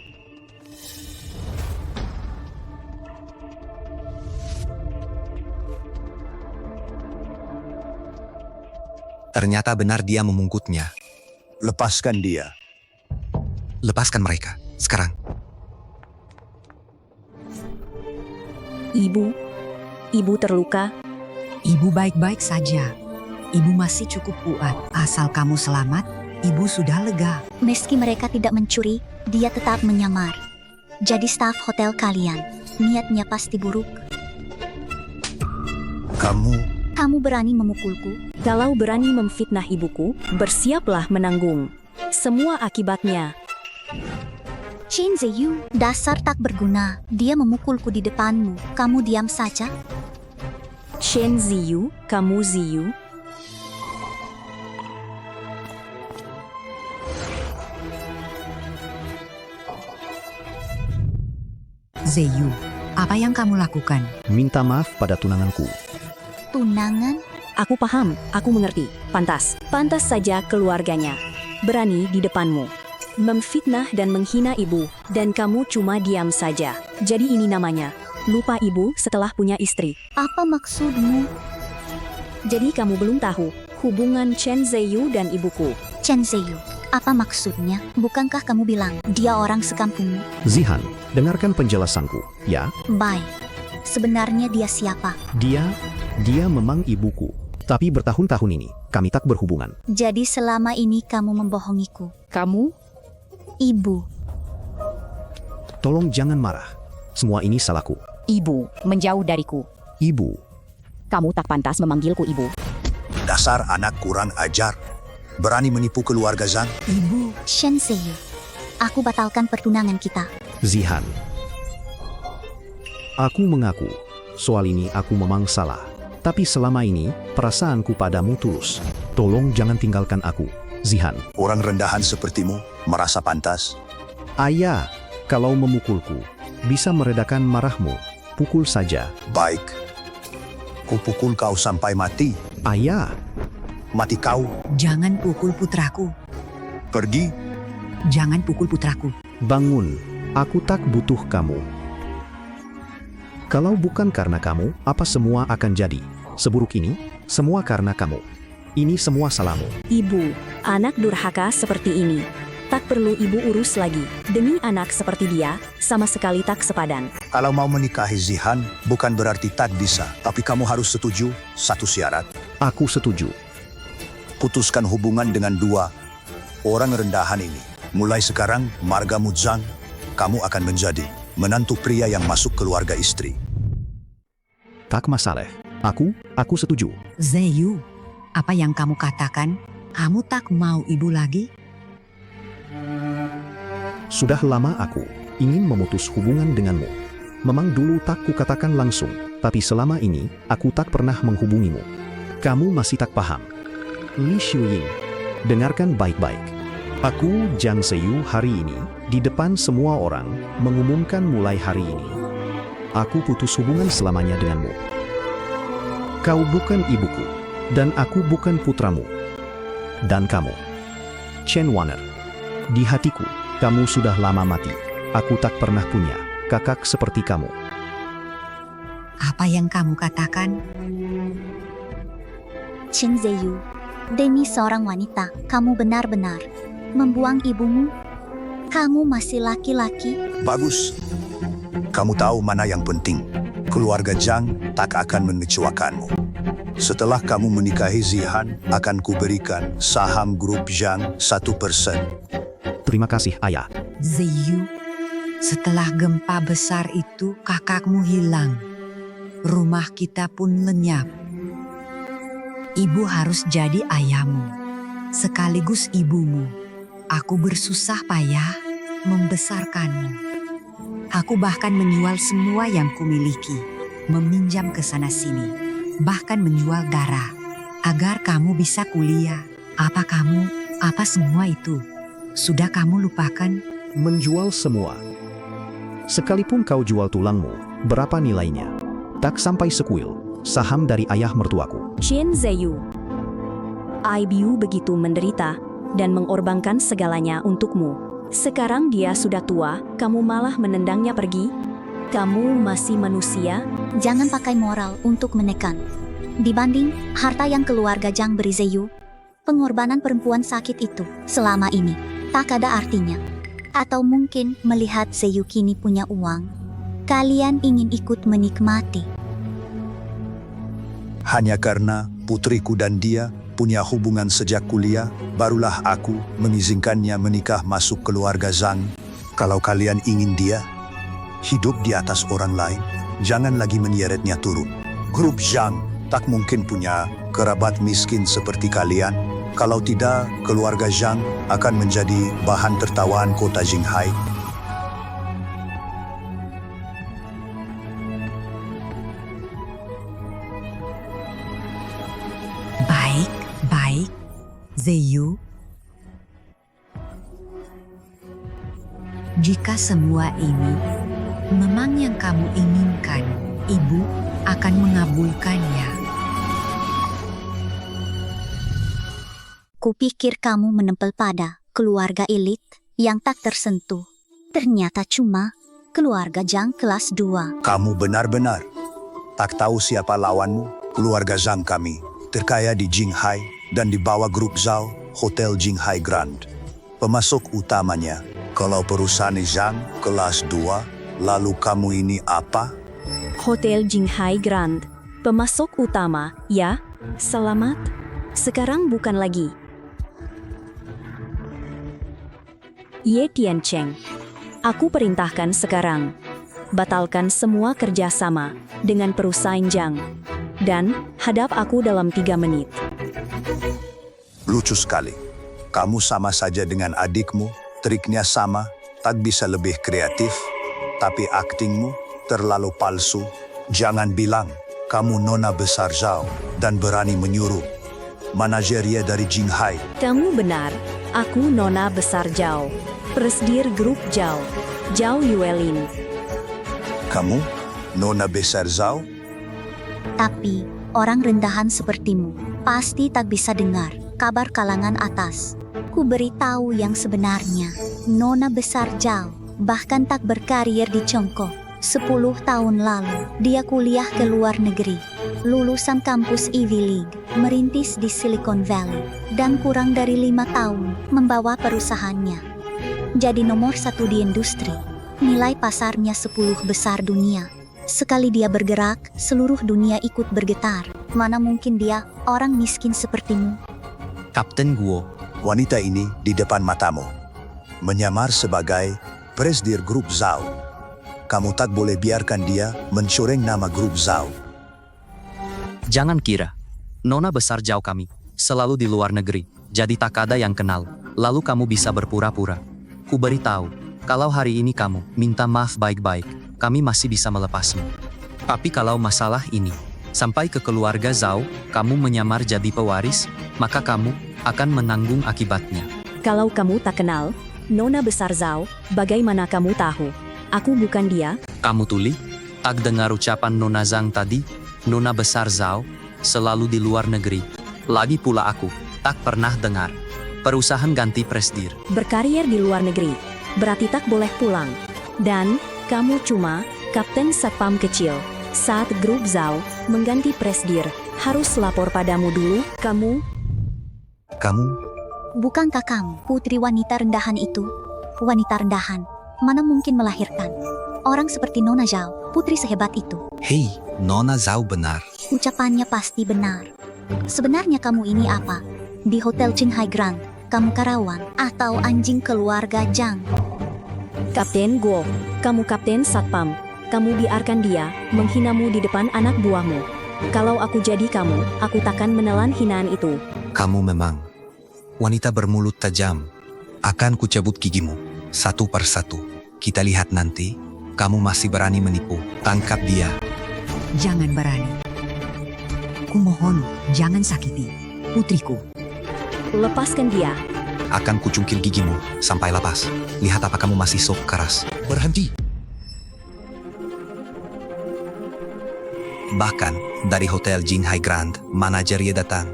Ternyata benar dia memungkutnya. Lepaskan dia. Lepaskan mereka, sekarang. Ibu terluka. Ibu baik-baik saja. Ibu masih cukup kuat. Asal kamu selamat, ibu sudah lega. Meski mereka tidak mencuri, dia tetap menyamar. Jadi staf hotel kalian, niatnya pasti buruk. Kamu berani memukulku? Kalau berani memfitnah ibuku, bersiaplah menanggung semua akibatnya. Chen Ziyu, dasar tak berguna. Dia memukulku di depanmu. Kamu diam saja. Chen Ziyu, kamu Ziyu. Ziyu, apa yang kamu lakukan? Minta maaf pada tunanganku. Tunangan? Aku paham, aku mengerti. Pantas saja keluarganya berani di depanmu memfitnah dan menghina ibu, dan kamu cuma diam saja. Jadi ini namanya lupa ibu setelah punya istri. Apa maksudmu? Jadi kamu belum tahu hubungan Chen Ziyu dan ibuku. Chen Ziyu, apa maksudnya? Bukankah kamu bilang dia orang sekampungmu? Zihan, dengarkan penjelasanku, ya? Baik. Sebenarnya dia siapa? Dia memang ibuku. Tapi bertahun-tahun ini, kami tak berhubungan. Jadi selama ini kamu membohongiku? Kamu? Ibu. Tolong jangan marah. Semua ini salahku. Ibu, menjauh dariku. Ibu. Kamu tak pantas memanggilku ibu. dasar anak kurang ajar. Berani menipu keluarga Zhang. Ibu. Shen Ziyu, aku batalkan pertunangan kita. Zihan. Aku mengaku, soal ini aku memang salah. Tapi selama ini, perasaanku padamu tulus. Tolong jangan tinggalkan aku, Zihan. Orang rendahan sepertimu merasa pantas. Ayah, kalau memukulku, bisa meredakan marahmu. Pukul saja. Baik. Kupukul kau sampai mati. Ayah. Mati kau. Jangan pukul putraku. Pergi. Jangan pukul putraku. Bangun, aku tak butuh kamu. Kalau bukan karena kamu, apa semua akan jadi? Seburuk ini, semua karena kamu. Ini semua salahmu. Ibu, anak durhaka seperti ini, tak perlu ibu urus lagi. Demi anak seperti dia, sama sekali tak sepadan. Kalau mau menikahi Zihan, bukan berarti tak bisa. Tapi kamu harus setuju satu syarat. Aku setuju. Putuskan hubungan dengan dua orang rendahan ini. Mulai sekarang, margamu Zhang, kamu akan menjadi menantu pria yang masuk keluarga istri. Tak masalah. Aku setuju. Ziyu, apa yang kamu katakan? Kamu tak mau ibu lagi? Sudah lama aku ingin memutus hubungan denganmu. Memang dulu tak kukatakan langsung, tapi selama ini aku tak pernah menghubungimu. Kamu masih tak paham. Li Shuying, dengarkan baik-baik. Aku, Zhang Ziyu, hari ini, di depan semua orang, mengumumkan mulai hari ini. Aku putus hubungan selamanya denganmu. Kau bukan ibuku, dan aku bukan putramu. Dan kamu, Chen Wan'er, di hatiku, kamu sudah lama mati. Aku tak pernah punya kakak seperti kamu. Apa yang kamu katakan? Chen Ziyu, demi seorang wanita, kamu benar-benar membuang ibumu? Kamu masih laki-laki? Bagus. Kamu tahu mana yang penting. Keluarga Zhang tak akan mengecewakanmu. Setelah kamu menikahi Zihan, akan kuberikan saham grup Zhang 1%. Terima kasih, Ayah. Ziyu, setelah gempa besar itu kakakmu hilang. Rumah kita pun lenyap. Ibu harus jadi ayahmu, sekaligus ibumu. Aku bersusah payah membesarkanmu. Aku bahkan menjual semua yang kumiliki, meminjam ke sana-sini, bahkan menjual darah, agar kamu bisa kuliah. Apa semua itu? Sudah kamu lupakan? Menjual semua. Sekalipun kau jual tulangmu, berapa nilainya? Tak sampai sekuil, saham dari ayah mertuaku. Chen Ziyu, ibu begitu menderita dan mengorbankan segalanya untukmu. Sekarang dia sudah tua, kamu malah menendangnya pergi? Kamu masih manusia? Jangan pakai moral untuk menekan. Dibanding harta yang keluarga Zhang beri Ziyu, Pengorbanan perempuan sakit itu selama ini tak ada artinya. Atau mungkin melihat Zeyu kini punya uang, kalian ingin ikut menikmati. Hanya karena putriku dan dia punya hubungan sejak kuliah, barulah aku mengizinkannya menikah masuk keluarga Zhang. Kalau kalian ingin dia hidup di atas orang lain, jangan lagi menyeretnya turun. Grup Zhang tak mungkin punya kerabat miskin seperti kalian. Kalau tidak, keluarga Zhang akan menjadi bahan tertawaan kota Jinghai. Baik, Zeyu. Jika semua ini memang yang kamu inginkan, ibu akan mengabulkannya. Kupikir kamu menempel pada keluarga elit yang tak tersentuh. Ternyata cuma keluarga Zhang kelas 2. Kamu benar-benar tak tahu siapa lawanmu. Keluarga Zhang kami terkaya di Jinghai dan di bawah grup Zhao, Hotel Jinghai Grand. Pemasok utamanya, kalau perusahaan Zhang kelas 2, lalu kamu ini apa? Hotel Jinghai Grand. Pemasok utama, ya? Selamat. Sekarang bukan lagi. Ye Tiancheng. Aku perintahkan sekarang. Batalkan semua kerjasama dengan perusahaan Zhang. Dan hadap aku dalam 3 menit. Lucu sekali. Kamu sama saja dengan adikmu, triknya sama, tak bisa lebih kreatif. Tapi aktingmu terlalu palsu. Jangan bilang kamu nona besar Zhao dan berani menyuruh manajeria dari Jinghai. Kamu benar, aku nona besar Zhao. Presdir grup Zhao, Zhao Yuelin. Kamu nona besar Zhao? Tapi, orang rendahan sepertimu pasti tak bisa dengar kabar kalangan atas. Ku beritahu yang sebenarnya, nona besar Zhao bahkan tak berkarir di Chongqing. 10 tahun lalu, dia kuliah ke luar negeri. Lulusan kampus Ivy League, merintis di Silicon Valley, dan kurang dari 5 tahun membawa perusahaannya jadi nomor 1 di industri. Nilai pasarnya 10 besar dunia. Sekali dia bergerak, seluruh dunia ikut bergetar. Mana mungkin dia orang miskin sepertimu? Kapten Guo, Wanita ini di depan matamu menyamar sebagai presdir grup Zhao. Kamu tak boleh biarkan dia mencoreng nama grup Zhao. Jangan kira, nona besar Zhao kami selalu di luar negeri, jadi tak ada yang kenal. Lalu kamu bisa berpura-pura. Ku beritahu, kalau hari ini kamu minta maaf baik-baik, kami masih bisa melepasmu. Tapi kalau masalah ini sampai ke keluarga Zhao, kamu menyamar jadi pewaris, maka kamu akan menanggung akibatnya. Kalau kamu tak kenal nona besar Zhao, bagaimana kamu tahu aku bukan dia? Kamu tuli? Tak dengar ucapan nona Zhang tadi? Nona besar Zhao selalu di luar negeri. Lagi pula aku tak pernah dengar perusahaan ganti presdir. Berkarier di luar negeri, berarti tak boleh pulang. Dan kamu cuma kapten satpam kecil. Saat grup Zhao mengganti presdir, harus lapor padamu dulu. Kamu? Bukankah kamu putri wanita rendahan itu? Wanita rendahan, mana mungkin melahirkan orang seperti Nona Zhao, putri sehebat itu? Hei, Nona Zhao benar. Ucapannya pasti benar. Sebenarnya kamu ini apa? Di Hotel Jinghai Grand, kamu karyawan atau anjing keluarga Zhang? Kapten Guo, kamu kapten satpam. Kamu biarkan dia menghinamu di depan anak buahmu. Kalau aku jadi kamu, aku takkan menelan hinaan itu. Kamu memang wanita bermulut tajam. Akan kucabut gigimu satu persatu. Kita lihat nanti. Kamu masih berani menipu. Tangkap dia. Jangan berani. Kumohon, jangan sakiti putriku. Lepaskan dia. Akan kucungkil gigimu sampai lepas. Lihat apa kamu masih sok keras. Berhenti. Bahkan dari Hotel Jinghai Grand, manajernya datang.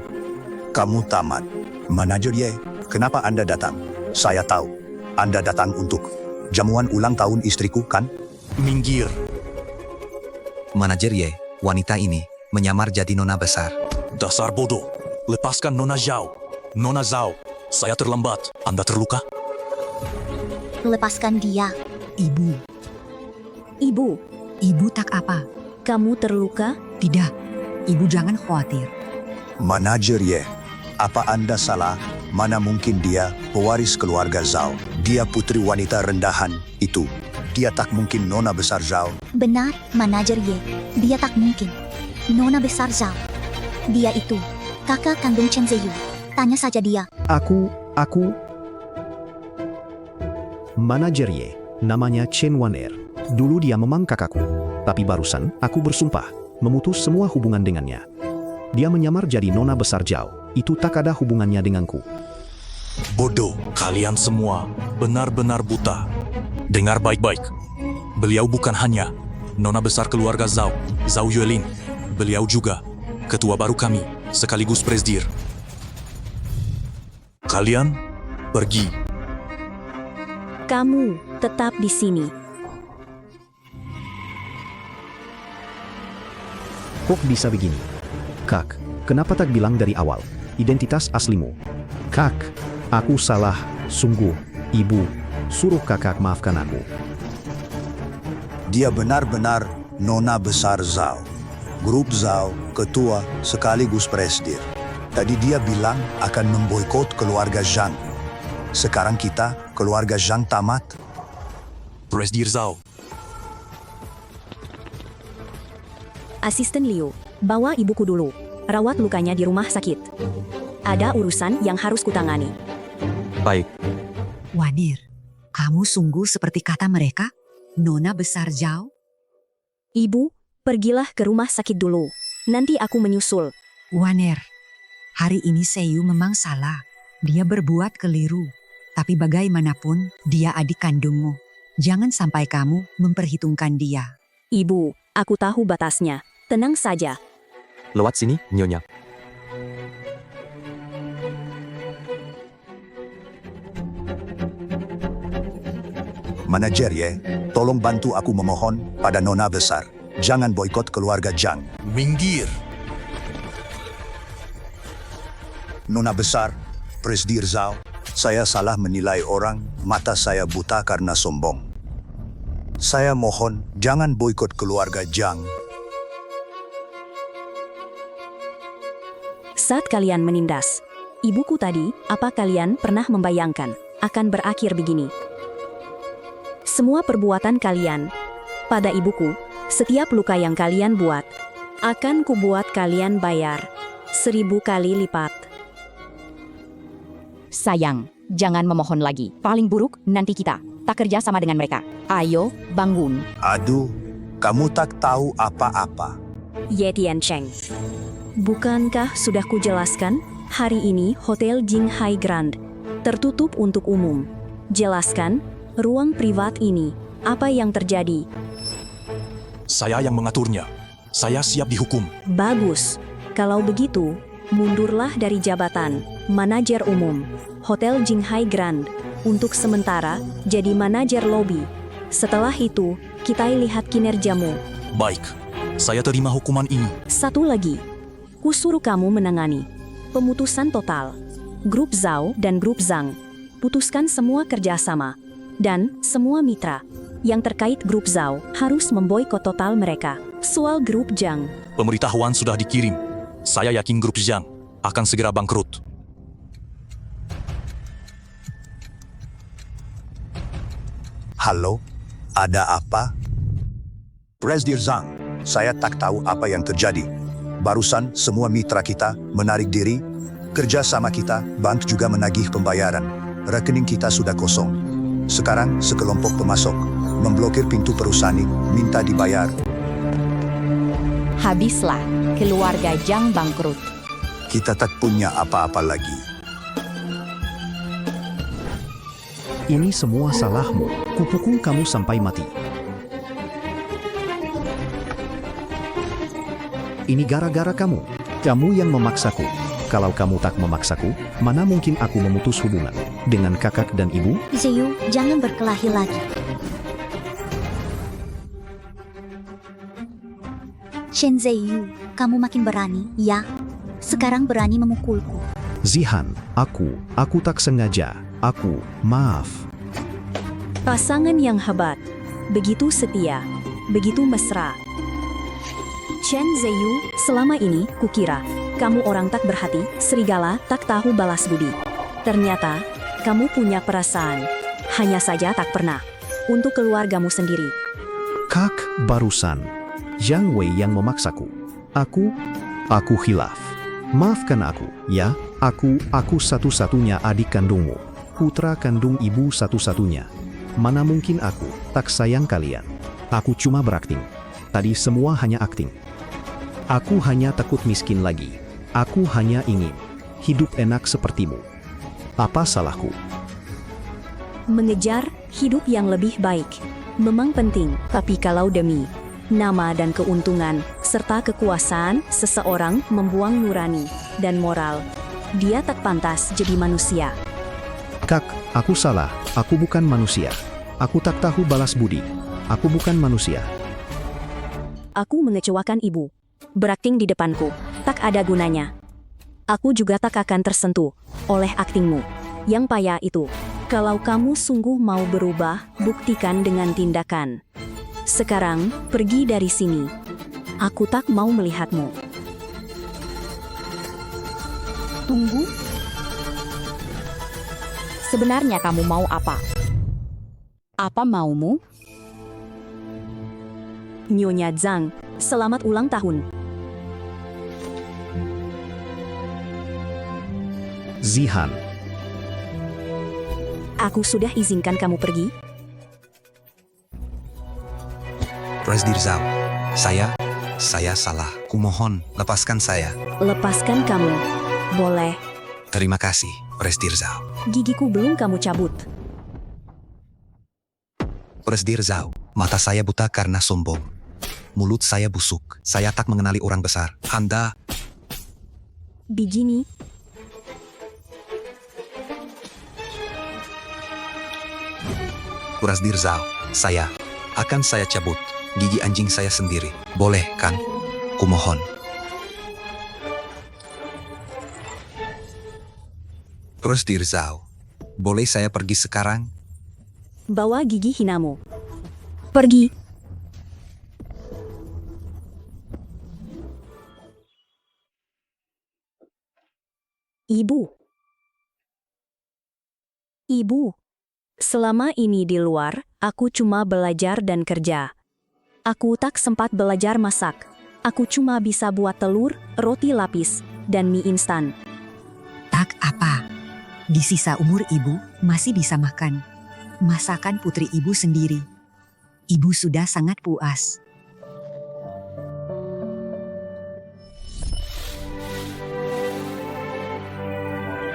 Kamu tamat. Manajernya, kenapa Anda datang? Saya tahu. Anda datang untuk jamuan ulang tahun istriku, kan? Minggir. Manajernya, wanita ini menyamar jadi nona besar. Dasar bodoh. Lepaskan nona Zhao. Nona Zhao, saya terlambat. Anda terluka? Lepaskan dia. Ibu, Ibu, ibu tak apa. kamu terluka? Tidak, ibu jangan khawatir. Manajer Ye, apa Anda salah? Mana mungkin dia pewaris keluarga Zhao. Dia putri wanita rendahan itu. Dia tak mungkin nona besar Zhao. Benar, manajer Ye. Dia tak mungkin. Nona besar Zhao. Dia itu kakak kandung Chen Ziyu. Tanya saja dia. Aku... Manajer Ye, namanya Chen Waner. Dulu dia memang kakakku. Tapi barusan aku bersumpah memutus semua hubungan dengannya. Dia menyamar jadi nona besar Zhao. Itu tak ada hubungannya denganku. Bodoh, kalian semua benar-benar buta. Dengar baik-baik. Beliau bukan hanya nona besar keluarga Zhao, Zhao Yuelin. Beliau juga ketua baru kami, sekaligus presdir. Kalian pergi. Kamu tetap di sini. Kok bisa begini? Kak, kenapa tak bilang dari awal identitas aslimu? Kak, aku salah, sungguh. Ibu, suruh kakak maafkan aku. Dia benar-benar nona besar Zhao. Grup Zhao, ketua sekaligus presdir. Tadi dia bilang akan memboikot keluarga Zhang. Sekarang kita, keluarga Zhang tamat. Presdir Zhao. Asisten Liu, bawa ibuku dulu. Rawat lukanya di rumah sakit. Ada urusan yang harus kutangani. Baik. Waner, kamu sungguh seperti kata mereka? Nona besar Zhao? Ibu, pergilah ke rumah sakit dulu. Nanti aku menyusul. Waner, hari ini Seiyu memang salah. Dia berbuat keliru. Tapi bagaimanapun, dia adik kandungmu. Jangan sampai kamu memperhitungkan dia. Ibu, aku tahu batasnya. Tenang saja. Lewat sini, Nyonya. Manajer Ye, tolong bantu aku memohon pada nona besar. Jangan boikot keluarga Zhang. Minggir. Nona besar, presdir Zhao, saya salah menilai orang, mata saya buta karena sombong. Saya mohon, jangan boikot keluarga Zhang. Saat kalian menindas ibuku tadi, apa kalian pernah membayangkan akan berakhir begini? Semua perbuatan kalian pada ibuku, setiap luka yang kalian buat, akan kubuat kalian bayar 1000 kali lipat. Sayang, jangan memohon lagi. Paling buruk, nanti kita tak kerja sama dengan mereka. Ayo, bangun. Aduh, kamu tak tahu apa-apa. Ye Tiancheng, bukankah sudah kujelaskan? Hari ini Hotel Jinghai Grand tertutup untuk umum. Jelaskan, ruang privat ini, apa yang terjadi? Saya yang mengaturnya. Saya siap dihukum. Bagus. Kalau begitu, mundurlah dari jabatan manajer umum Hotel Jinghai Grand. Untuk sementara, jadi manajer lobi. Setelah itu, kita lihat kinerjamu. Baik, saya terima hukuman ini. Satu lagi, kusuruh kamu menangani pemutusan total Grup Zhao dan Grup Zhang. Putuskan semua kerjasama dan semua mitra yang terkait Grup Zhao harus memboikot total mereka. Soal Grup Zhang, Pemberitahuan sudah dikirim. Saya yakin grup Zhang akan segera bangkrut. Halo, ada apa? Presdir Zhang, saya tak tahu apa yang terjadi. Barusan semua mitra kita menarik diri, kerja sama kita, bank juga menagih pembayaran. Rekening kita sudah kosong. Sekarang sekelompok pemasok memblokir pintu perusahaan, minta dibayar. Habislah, keluarga Zhang bangkrut. Kita tak punya apa-apa lagi. Ini semua salahmu. Kupukul kamu sampai mati. Ini gara-gara kamu. Kamu yang memaksaku. Kalau kamu tak memaksaku, mana mungkin aku memutus hubungan dengan kakak dan ibu? Ziyu, jangan berkelahi lagi. Chen Ziyu, kamu makin berani, ya? Sekarang berani memukulku. Zihan, aku tak sengaja, maaf. Pasangan yang hebat, begitu setia, begitu mesra. Chen Ziyu, selama ini kukira kamu orang tak berhati, serigala tak tahu balas budi. Ternyata kamu punya perasaan, hanya saja tak pernah untuk keluargamu sendiri. Kak, barusan Zhang Wei yang memaksaku. Aku hilaf. Maafkan aku, ya. Aku satu-satunya adik kandungmu, putra kandung ibu satu-satunya. Mana mungkin aku tak sayang kalian. Aku cuma berakting. Tadi semua hanya akting. Aku hanya takut miskin lagi. Aku hanya ingin hidup enak sepertimu. Apa salahku? Mengejar hidup yang lebih baik memang penting, tapi kalau demi nama dan keuntungan serta kekuasaan seseorang membuang nurani dan moral, dia tak pantas jadi manusia. Kak, aku salah. Aku bukan manusia. Aku tak tahu balas budi. Aku bukan manusia. Aku mengecewakan ibu. Berakting di depanku tak ada gunanya. Aku juga tak akan tersentuh oleh aktingmu yang payah itu. Kalau kamu sungguh mau berubah, buktikan dengan tindakan. Sekarang, pergi dari sini. Aku tak mau melihatmu. Tunggu. Sebenarnya kamu mau apa? Apa maumu? Nyonya Zhang, selamat ulang tahun. Zihan, aku sudah izinkan kamu pergi. Presdir Zhao, saya salah. Kumohon, lepaskan saya. Lepaskan kamu. Boleh. Terima kasih, Presdir Zhao. Gigiku belum kamu cabut. Presdir Zhao, mata saya buta karena sombong. Mulut saya busuk. Saya tak mengenali orang besar. Anda... Bijini. Presdir Zhao, saya cabut gigi anjing saya sendiri. Boleh kan? Kumohon. Presdir Zhao, boleh saya pergi sekarang? Bawa gigi hinamu. Pergi. Ibu. Selama ini di luar, aku cuma belajar dan kerja. Aku tak sempat belajar masak. Aku cuma bisa buat telur, roti lapis, dan mie instan. Tak apa. Di sisa umur ibu masih bisa makan. Masakan putri ibu sendiri. Ibu sudah sangat puas.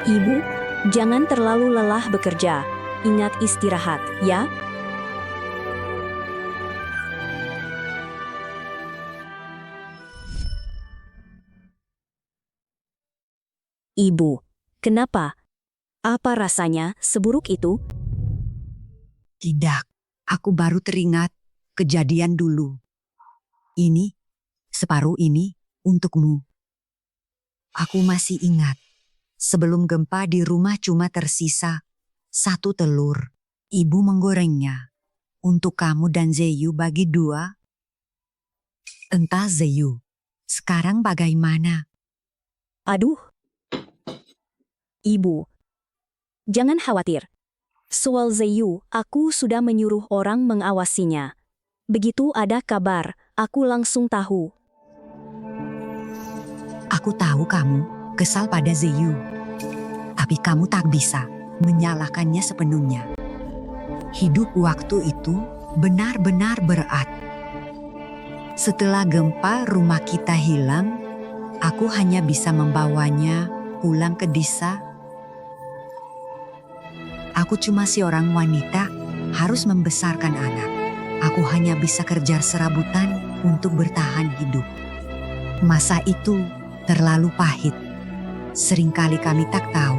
Ibu, jangan terlalu lelah bekerja. Ingat istirahat, ya? Ibu, kenapa? Apa rasanya seburuk itu? Tidak, aku baru teringat kejadian dulu. Ini, separuh ini, untukmu. Aku masih ingat, sebelum gempa di rumah cuma tersisa 1 telur. Ibu menggorengnya untuk kamu dan Ziyu bagi 2. Entah Ziyu, sekarang bagaimana? Aduh. Ibu, jangan khawatir. Soal Ziyu, aku sudah menyuruh orang mengawasinya. Begitu ada kabar, aku langsung tahu. Aku tahu kamu kesal pada Ziyu, tapi kamu tak bisa menyalahkannya sepenuhnya. Hidup waktu itu benar-benar berat. Setelah gempa rumah kita hilang, aku hanya bisa membawanya pulang ke desa. Aku cuma seorang wanita, harus membesarkan anak. Aku hanya bisa kerja serabutan untuk bertahan hidup. Masa itu terlalu pahit. Seringkali kami tak tahu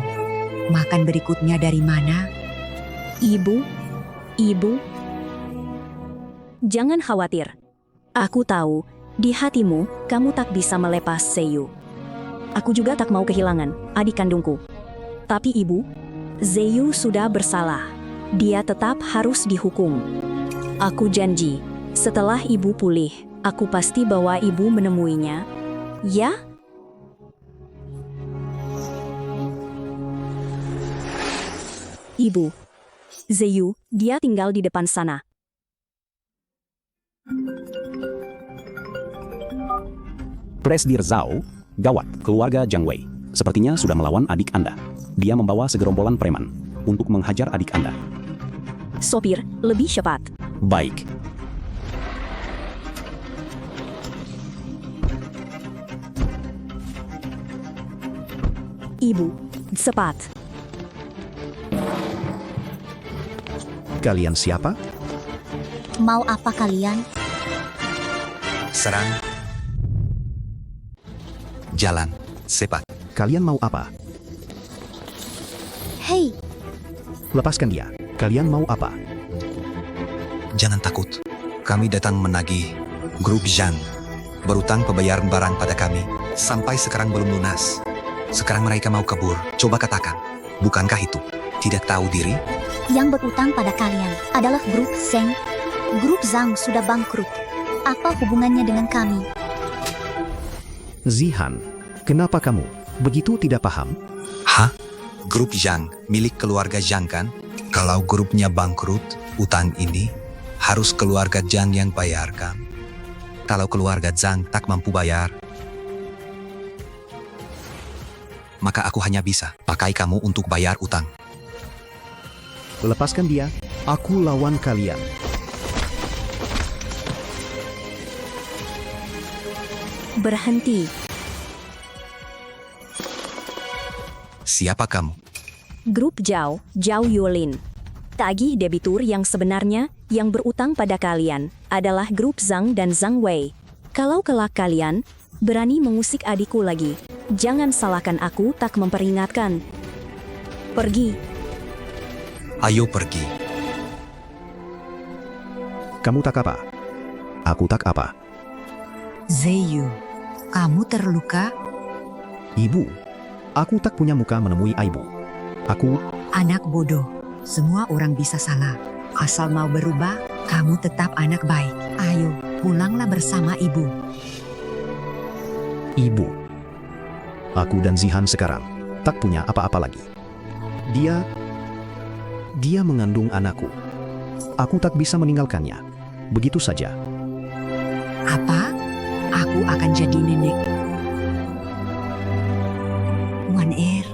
makan berikutnya dari mana. Ibu, jangan khawatir. Aku tahu, di hatimu, kamu tak bisa melepas Ziyu. Aku juga tak mau kehilangan adik kandungku. Tapi ibu, Zeyu sudah bersalah. Dia tetap harus dihukum. Aku janji, setelah ibu pulih, aku pasti bawa ibu menemuinya. Ya? Ibu. Zeyu, dia tinggal di depan sana. Presdir Zhao, gawat, keluarga Jiang Wei. Sepertinya sudah melawan adik Anda. Dia membawa segerombolan preman untuk menghajar adik Anda. Sopir, lebih cepat. Baik. Ibu, cepat. Kalian siapa? Mau apa kalian? Serang. Jalan, cepat. Kalian mau apa? Hei, Lepaskan dia. Kalian mau apa? Jangan takut. Kami datang menagih grup Zhang. Berutang pembayaran barang pada kami. Sampai sekarang belum lunas. Sekarang mereka mau kabur. Coba katakan, bukankah itu tidak tahu diri? yang berutang pada kalian adalah grup Zhang. Grup Zhang sudah bangkrut. Apa hubungannya dengan kami? Zihan, kenapa kamu begitu tidak paham? Hah? Grup Zhang milik keluarga Zhang kan? Kalau grupnya bangkrut, utang ini harus keluarga Zhang yang bayarkan. Kalau keluarga Zhang tak mampu bayar, maka aku hanya bisa pakai kamu untuk bayar utang. Lepaskan dia, aku lawan kalian. Berhenti. Siapa kamu? Grup Zhao Yuelin. Tagih debitur yang sebenarnya yang berutang pada kalian adalah grup Zhang dan Zhang Wei. Kalau kelak kalian berani mengusik adikku lagi, jangan salahkan aku tak memperingatkan. Pergi. Ayo pergi. Kamu tak apa? Aku tak apa. Zeyu, kamu terluka? Ibu, aku tak punya muka menemui ibu. Aku... Anak bodoh, semua orang bisa salah. Asal mau berubah, kamu tetap anak baik. Ayo, pulanglah bersama ibu. Ibu. Aku dan Zihan sekarang tak punya apa-apa lagi. Dia mengandung anakku. Aku tak bisa meninggalkannya. Begitu saja. Apa? Aku akan jadi nenek. One Air.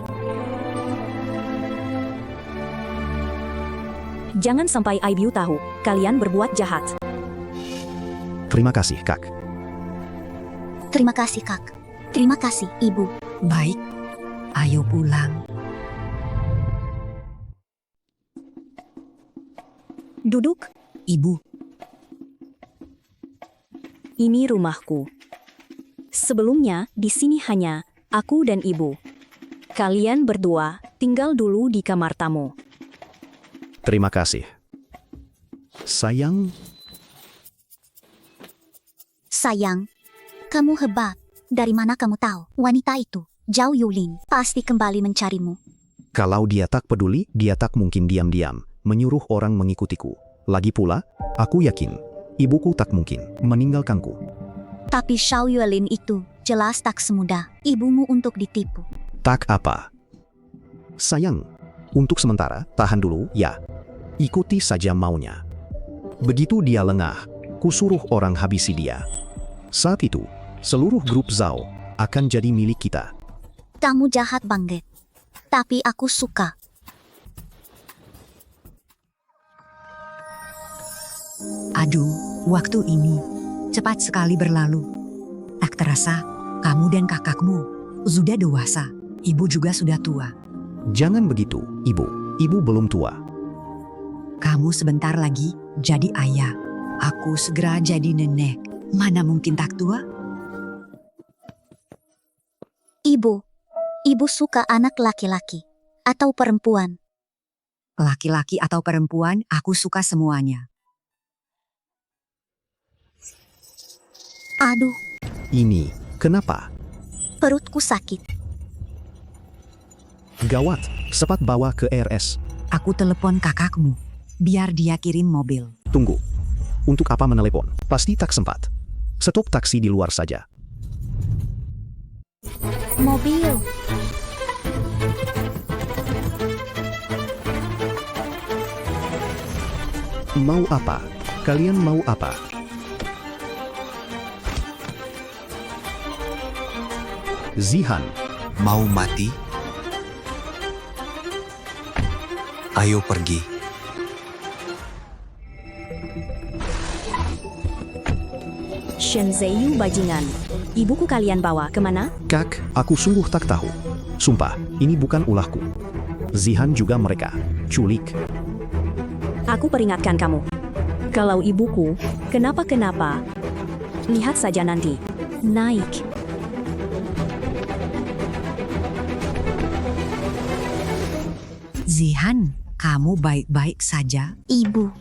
Jangan sampai Aibu tahu kalian berbuat jahat. Terima kasih, Kak. Terima kasih, Kak. Terima kasih, Ibu. Baik, ayo pulang. Duduk. Ibu. Ini rumahku. Sebelumnya, di sini hanya aku dan ibu. Kalian berdua tinggal dulu di kamar tamu. Terima kasih. Sayang, kamu hebat. Dari mana kamu tahu? Wanita itu, Zhao Yuelin, pasti kembali mencarimu. kalau dia tak peduli, dia tak mungkin diam-diam menyuruh orang mengikutiku. Lagi pula, aku yakin ibuku tak mungkin meninggalkanku. Tapi Zhao Yuelin itu jelas tak semudah ibumu untuk ditipu. Tak apa. Sayang, untuk sementara, tahan dulu ya. Ikuti saja maunya. Begitu dia lengah, kusuruh orang habisi dia. Saat itu, seluruh grup Zhao akan jadi milik kita. Kamu jahat banget. Tapi aku suka. Aduh, waktu ini cepat sekali berlalu. Tak terasa, kamu dan kakakmu sudah dewasa. Ibu juga sudah tua. Jangan begitu, Ibu. Ibu belum tua. Kamu sebentar lagi jadi ayah. Aku segera jadi nenek. Mana mungkin tak tua? Ibu suka anak laki-laki atau perempuan? Laki-laki atau perempuan, aku suka semuanya. Aduh, Ini, kenapa? Perutku sakit. Gawat, cepat bawa ke RS. Aku telepon kakakmu, biar dia kirim mobil. Tunggu. Untuk apa menelepon? Pasti tak sempat. Stop taksi di luar saja. Mobil. Mau apa? Kalian mau apa? Zihan, Mau mati? Ayo pergi. Shen Ziyu bajingan. Ibuku kalian bawa kemana? Kak, aku sungguh tak tahu. Sumpah, ini bukan ulahku. Zihan juga mereka. Culik. Aku peringatkan kamu. Kalau ibuku, kenapa-kenapa? Lihat saja nanti. Naik. Zihan, kamu baik-baik saja? Ibu,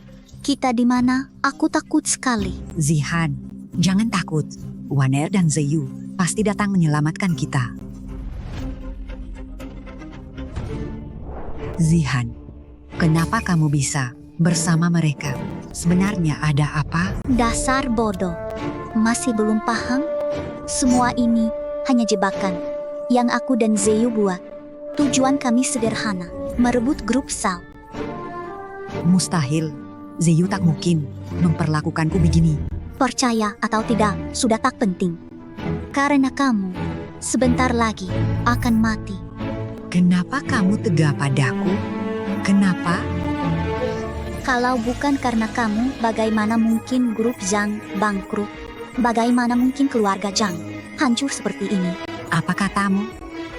kita di mana? Aku takut sekali. Zihan, jangan takut. Waner dan Ziyu pasti datang menyelamatkan kita. Zihan, kenapa kamu bisa bersama mereka? Sebenarnya ada apa? Dasar bodoh. Masih belum paham? Semua ini hanya jebakan yang aku dan Ziyu buat. Tujuan kami sederhana, merebut grup Zhao. Mustahil. Ziyu tak mungkin memperlakukanku begini. Percaya atau tidak, sudah tak penting. Karena kamu sebentar lagi akan mati. Kenapa kamu tega padaku? Kenapa? Kalau bukan karena kamu, bagaimana mungkin grup Zhang bangkrut? Bagaimana mungkin keluarga Zhang hancur seperti ini? Apa katamu?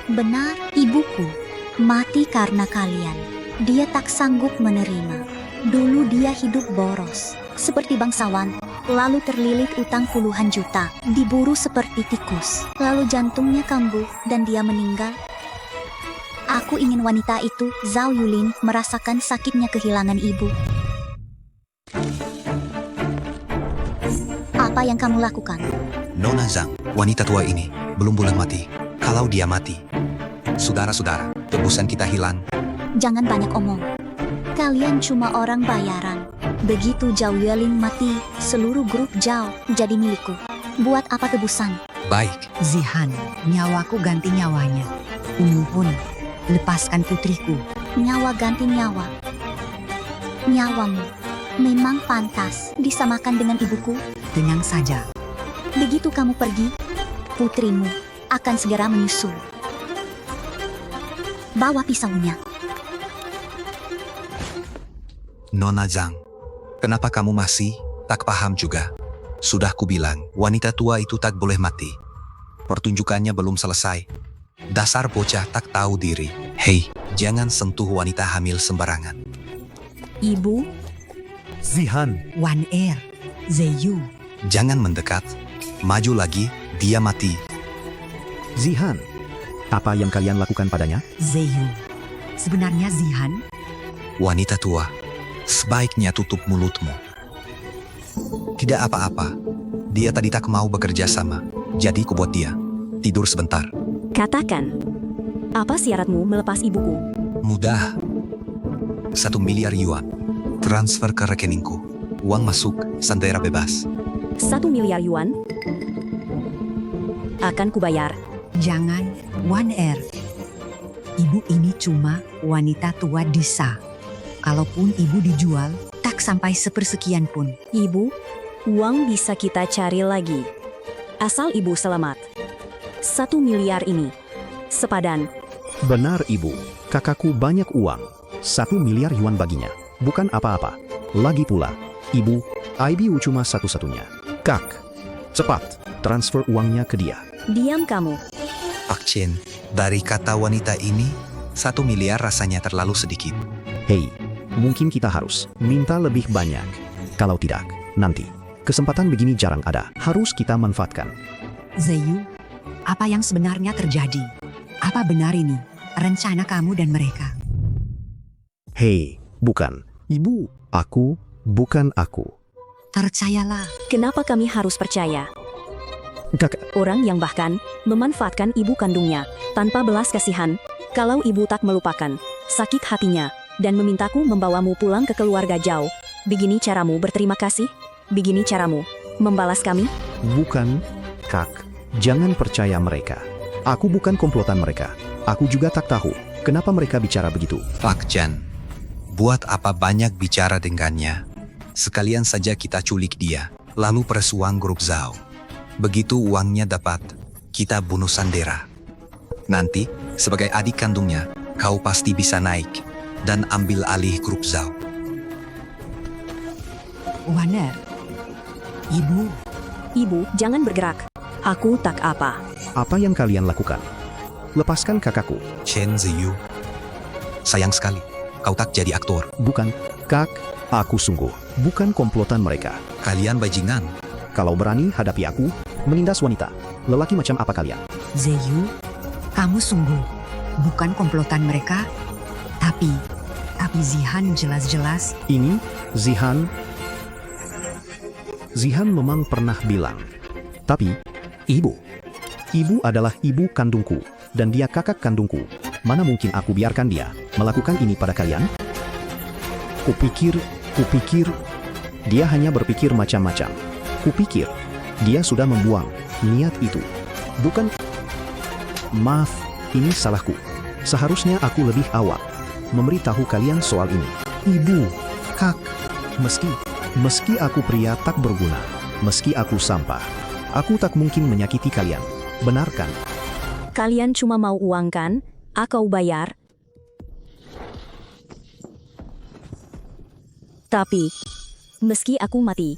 Benar, ibuku mati karena kalian. Dia tak sanggup menerima. Dulu dia hidup boros, seperti bangsawan, lalu terlilit utang puluhan juta, diburu seperti tikus, lalu jantungnya kambuh dan dia meninggal. Aku ingin wanita itu, Zhao Yulin, merasakan sakitnya kehilangan ibu. Apa yang kamu lakukan? Nona Zhang, wanita tua ini, belum boleh mati. Kalau dia mati, saudara-saudara, tebusan kita hilang. Jangan banyak omong. Kalian cuma orang bayaran. Begitu Zhao Yulin mati, seluruh grup Zhao jadi milikku. Buat apa tebusan? Baik. Zihan, nyawaku ganti nyawanya. Ungu pun, lepaskan putriku. Nyawa ganti nyawa. Nyawamu memang pantas disamakan dengan ibuku. Tenang saja. Begitu kamu pergi, putrimu akan segera menyusul. Bawa pisaunya. Nona Zhang, kenapa kamu masih tak paham juga? Sudah kubilang, wanita tua itu tak boleh mati. Pertunjukannya belum selesai. Dasar bocah tak tahu diri. Hei, jangan sentuh wanita hamil sembarangan. Ibu, Zihan, Waner, Ziyu. Jangan mendekat. Maju lagi, dia mati. Zihan, apa yang kalian lakukan padanya? Ziyu. Sebenarnya Zihan, Wanita tua, sebaiknya tutup mulutmu. Tidak apa-apa. Dia tadi tak mau bekerja sama. Jadi kubuat dia tidur sebentar. katakan. Apa syaratmu melepas ibuku? Mudah. 1 miliar yuan. Transfer ke rekeningku. Uang masuk, sandera bebas. 1 miliar yuan? Akan kubayar. jangan, Waner. Ibu ini cuma wanita tua desa. Kalaupun ibu dijual, tak sampai sepersekian pun. Ibu, uang bisa kita cari lagi. Asal ibu selamat. 1 miliar ini. Sepadan. Benar ibu, kakakku banyak uang. 1 miliar yuan baginya. Bukan apa-apa. Lagi pula, ibu, IBU cuma satu-satunya. Kak, cepat, transfer uangnya ke dia. Diam kamu. Pak Chen, dari kata wanita ini, 1 miliar rasanya terlalu sedikit. Hei, mungkin kita harus minta lebih banyak. Kalau tidak, nanti kesempatan begini jarang ada. Harus kita manfaatkan. Ziyu, apa yang sebenarnya terjadi? Apa benar ini rencana kamu dan mereka? Hei, bukan. Ibu, bukan aku. Percayalah. Kenapa kami harus percaya? Kakak, Orang yang bahkan memanfaatkan ibu kandungnya tanpa belas kasihan. Kalau ibu tak melupakan sakit hatinya dan memintaku membawamu pulang ke keluarga Zhao, begini caramu berterima kasih? Begini caramu membalas kami? bukan, Kak. Jangan percaya mereka. Aku bukan komplotan mereka. Aku juga tak tahu kenapa mereka bicara begitu. Pak Jan, buat apa banyak bicara dengannya? Sekalian saja kita culik dia, lalu peres uang grup Zhao. Begitu uangnya dapat, kita bunuh Sandera. Nanti, sebagai adik kandungnya, kau pasti bisa naik dan ambil alih grup Zhao. Waner, Ibu, Ibu, jangan bergerak. Aku tak apa. Apa yang kalian lakukan? Lepaskan kakakku. Chen Ziyu, sayang sekali, kau tak jadi aktor. Bukan, Kak. Aku sungguh bukan komplotan mereka. Kalian bajingan. Kalau berani hadapi aku, menindas wanita. Lelaki macam apa kalian? Zeyu, kamu sungguh bukan komplotan mereka, tapi Zihan jelas-jelas. Ini, Zihan memang pernah bilang. Tapi, Ibu adalah ibu kandungku, dan dia kakak kandungku. Mana mungkin aku biarkan dia melakukan ini pada kalian? Kupikir, dia hanya berpikir macam-macam. Kupikir, dia sudah membuang niat itu. Bukan, maaf, ini salahku. Seharusnya aku lebih awal memberitahu kalian soal ini. Ibu, Kak, meski aku pria tak berguna, meski aku sampah, aku tak mungkin menyakiti kalian. Benar kan? Kalian cuma mau uang kan? Aku bayar. Tapi, meski aku mati,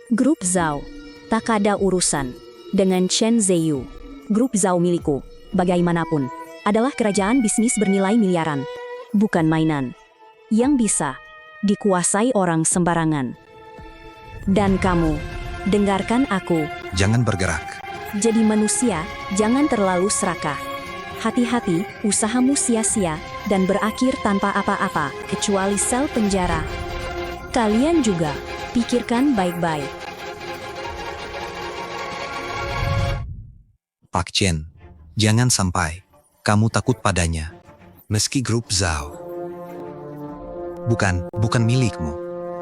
grup Zhao tak ada urusan dengan Chen Ziyu. Grup Zhao milikku, bagaimanapun, adalah kerajaan bisnis bernilai miliaran. Bukan mainan yang bisa dikuasai orang sembarangan. Dan kamu, dengarkan aku. Jangan bergerak. Jadi manusia, jangan terlalu serakah. Hati-hati, usahamu sia-sia dan berakhir tanpa apa-apa kecuali sel penjara. Kalian juga, pikirkan baik-baik. Pak Chen, jangan sampai kamu takut padanya. Meski grup Zhao bukan milikmu,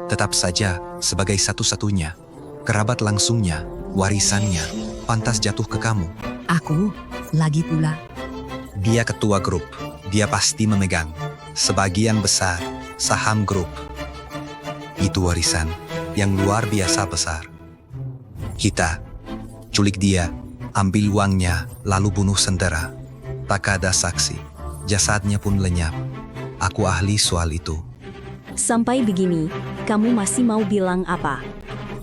tetap saja sebagai satu-satunya kerabat langsungnya, warisannya pantas jatuh ke kamu. Aku, lagi pula, Dia ketua grup, dia pasti memegang sebagian besar saham grup. Itu warisan yang luar biasa besar. Kita culik dia, ambil uangnya, lalu bunuh Sandera. Tak ada saksi, jasadnya pun lenyap. Aku ahli soal itu. Sampai begini, kamu masih mau bilang apa?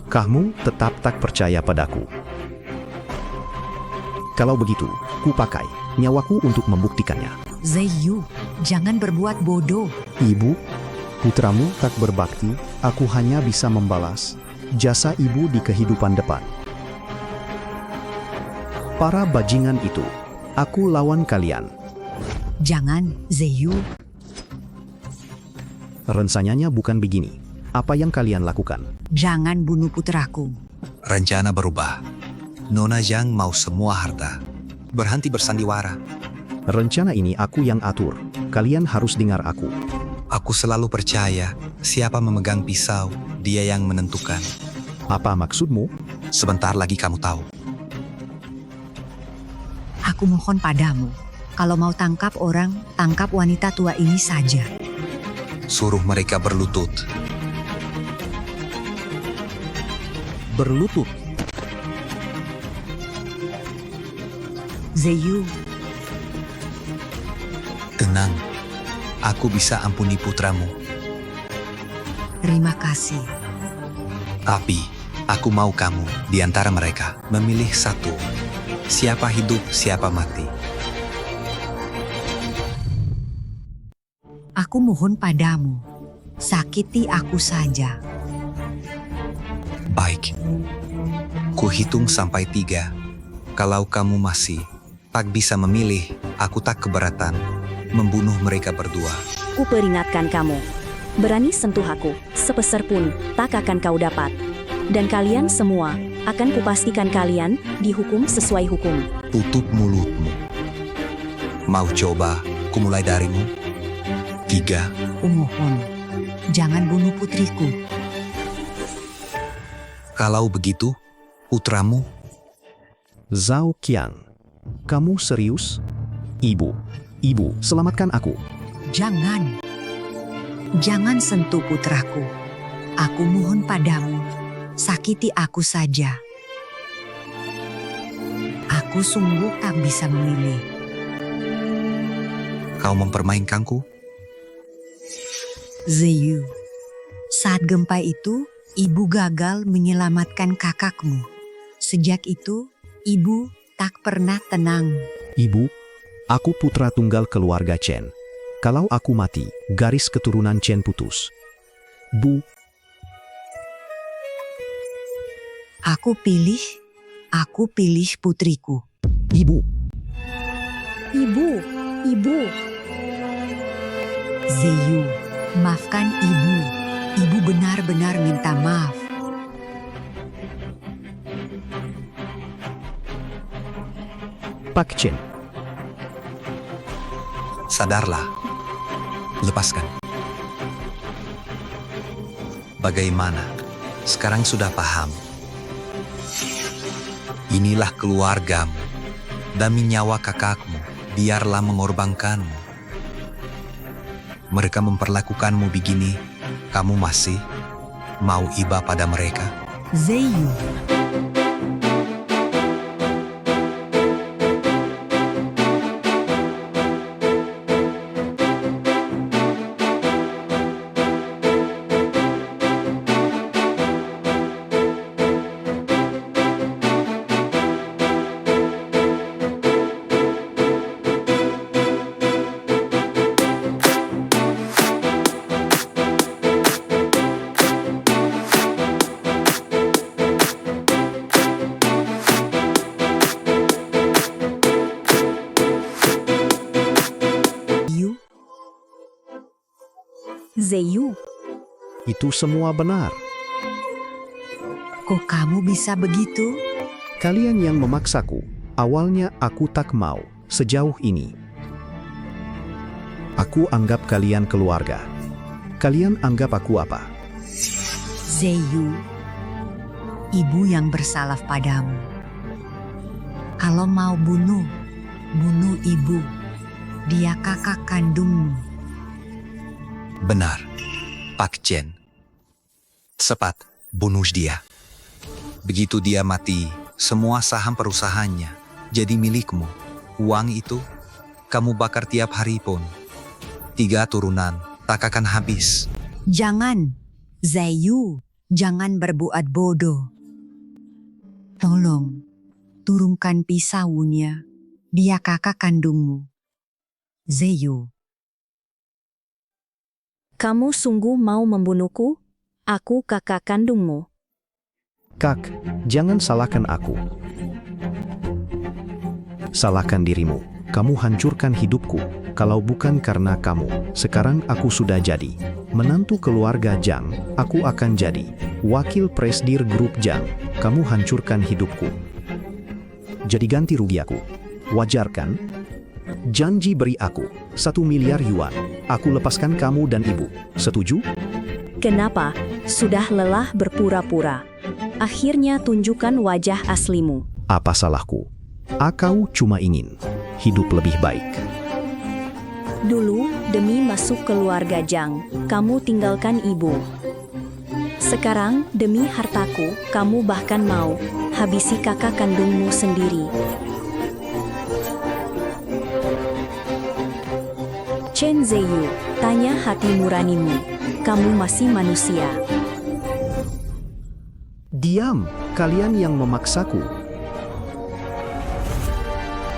Kamu tetap tak percaya padaku. Kalau begitu, ku pakai nyawaku untuk membuktikannya. Zeyu, jangan berbuat bodoh. Ibu, putramu tak berbakti, aku hanya bisa membalas jasa ibu di kehidupan depan. Para bajingan itu, aku lawan kalian. Jangan, Zeyu. Rencananya bukan begini. Apa yang kalian lakukan? Jangan bunuh putraku. Rencana berubah. Nona Zhang mau semua harta. Berhenti bersandiwara. Rencana ini aku yang atur. Kalian harus dengar aku. Aku selalu percaya, siapa memegang pisau, dia yang menentukan. Apa maksudmu? Sebentar lagi kamu tahu. Aku mohon padamu, kalau mau tangkap orang, tangkap wanita tua ini saja. Suruh mereka berlutut. Berlutut? Zeyu, Tenang, aku bisa ampuni putramu. terima kasih. Tapi, aku mau kamu di antara mereka memilih satu. Siapa hidup, siapa mati. Aku mohon padamu, sakiti aku saja. Baik. Kuhitung sampai 3. Kalau kamu masih tak bisa memilih, aku tak keberatan membunuh mereka berdua. Ku peringatkan kamu. Berani sentuh aku, sepeser pun tak akan kau dapat. Dan kalian semua Akan kupastikan kalian dihukum sesuai hukum. Tutup mulutmu. Mau coba, kumulai darimu. 3. Kumohon, jangan bunuh putriku. Kalau begitu, putramu. Zhao Qian, kamu serius? Ibu, selamatkan aku. Jangan. Jangan sentuh putraku. Aku mohon padamu, sakiti aku saja. Aku sungguh tak bisa memilih. Kau mempermainkanku? Zeyu, saat gempa itu, ibu gagal menyelamatkan kakakmu. Sejak itu, ibu tak pernah tenang. Ibu, aku putra tunggal keluarga Chen. Kalau aku mati, garis keturunan Chen putus. Bu, Aku pilih putriku. Ibu. Ibu. Zeyu, maafkan ibu. Ibu benar-benar minta maaf. Pak Chen. Sadarlah. Lepaskan. Bagaimana? Sekarang sudah paham. Inilah keluargamu. Demi nyawa kakakmu, biarlah mengorbankanmu. Mereka memperlakukanmu begini, kamu masih mau iba pada mereka? Zeyu. Zeyu. Itu semua benar. Kok kamu bisa begitu? Kalian yang memaksaku. Awalnya aku tak mau. Sejauh ini, aku anggap kalian keluarga. Kalian anggap aku apa? Zeyu, ibu yang bersalah padamu. Kalau mau bunuh ibu. Dia kakak kandungmu. Benar, Pak Chen. Cepat, bunuh dia. Begitu dia mati, semua saham perusahaannya jadi milikmu. Uang itu, kamu bakar tiap hari pun. 3 turunan, tak akan habis. Jangan, Zeyu, jangan berbuat bodoh. Tolong, turunkan pisaunya. Dia kakak kandungmu. Zeyu. Kamu sungguh mau membunuhku? Aku kakak kandungmu. Kak, jangan salahkan aku. Salahkan dirimu. Kamu hancurkan hidupku. Kalau bukan karena kamu, sekarang aku sudah jadi menantu keluarga Zhang. Aku akan jadi wakil presidir grup Zhang. Kamu hancurkan hidupku. Jadi ganti rugi aku. Wajar kan? Janji beri aku 1 miliar yuan. Aku lepaskan kamu dan ibu. Setuju? Kenapa? Sudah lelah berpura-pura. Akhirnya tunjukkan wajah aslimu. Apa salahku? Aku cuma ingin hidup lebih baik. Dulu, demi masuk keluarga Zhang, kamu tinggalkan ibu. Sekarang, demi hartaku, kamu bahkan mau habisi kakak kandungmu sendiri. Chen Zeyu, tanya hati nuranimu. Kamu masih manusia. Diam, kalian yang memaksaku.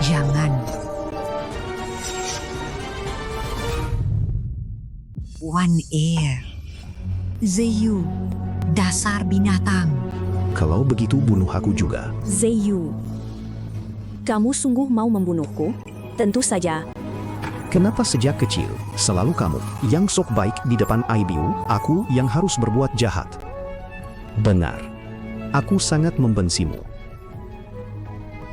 Jangan. One Air. Zeyu, dasar binatang. Kalau begitu bunuh aku juga. Zeyu, kamu sungguh mau membunuhku? Tentu saja. Kenapa sejak kecil selalu kamu yang sok baik di depan Aibiu, aku yang harus berbuat jahat? Benar. Aku sangat membencimu.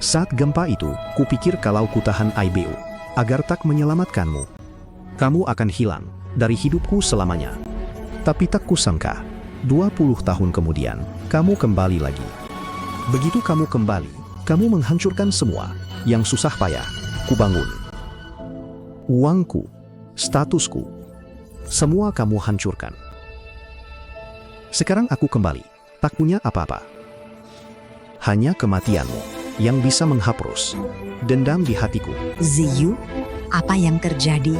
Saat gempa itu, kupikir kalau kutahan IBU, agar tak menyelamatkanmu. Kamu akan hilang dari hidupku selamanya. Tapi tak kusangka, 20 tahun kemudian, kamu kembali lagi. Begitu kamu kembali, kamu menghancurkan semua yang susah payah kubangun. Uangku, statusku, semua kamu hancurkan. Sekarang aku kembali, tak punya apa-apa. Hanya kematianmu yang bisa menghapus dendam di hatiku. Ziyu, apa yang terjadi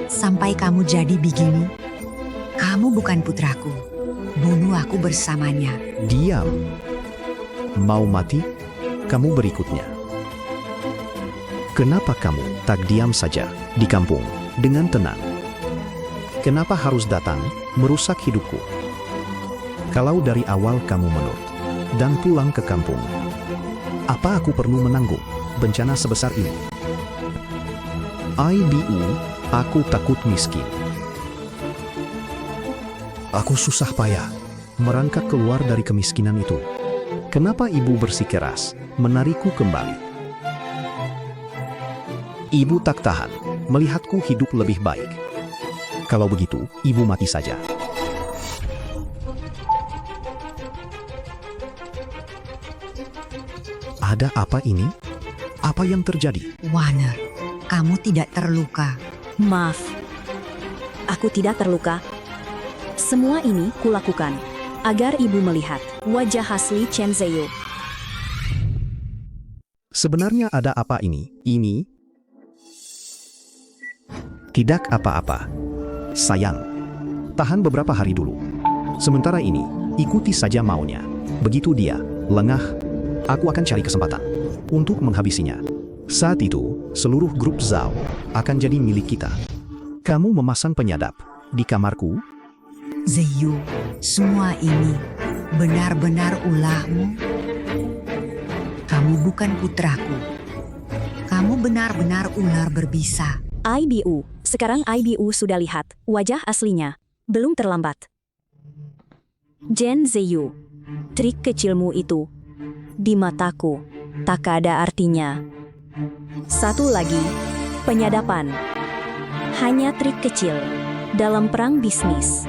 sampai kamu jadi begini? Kamu bukan putraku. Bunuh aku bersamanya. Diam. Mau mati? Kamu berikutnya. Kenapa kamu tak diam saja di kampung dengan tenang? Kenapa harus datang merusak hidupku? Kalau dari awal kamu menurut dan pulang ke kampung, apa aku perlu menanggung bencana sebesar ini? IBU, aku takut miskin. Aku susah payah merangkak keluar dari kemiskinan itu. Kenapa ibu bersikeras menarikku kembali? Ibu tak tahan melihatku hidup lebih baik. Kalau begitu, ibu mati saja. Ada apa ini? Apa yang terjadi? Warner, kamu tidak terluka. Maaf, aku tidak terluka. Semua ini kulakukan agar ibu melihat wajah asli Chen Zheyu. Sebenarnya ada apa ini? Ini tidak apa-apa. Sayang, tahan beberapa hari dulu. Sementara ini, ikuti saja maunya. Begitu dia lengah, aku akan cari kesempatan untuk menghabisinya. Saat itu, seluruh grup Zhao akan jadi milik kita. Kamu memasang penyadap di kamarku? Ziyu, semua ini benar-benar ulahmu. Kamu bukan putraku. Kamu benar-benar ular berbisa. IBU, sekarang IBU sudah lihat wajah aslinya. Belum terlambat. Chen Zheyu, trik kecilmu itu di mataku tak ada artinya. Satu lagi, penyadapan. Hanya trik kecil dalam perang bisnis.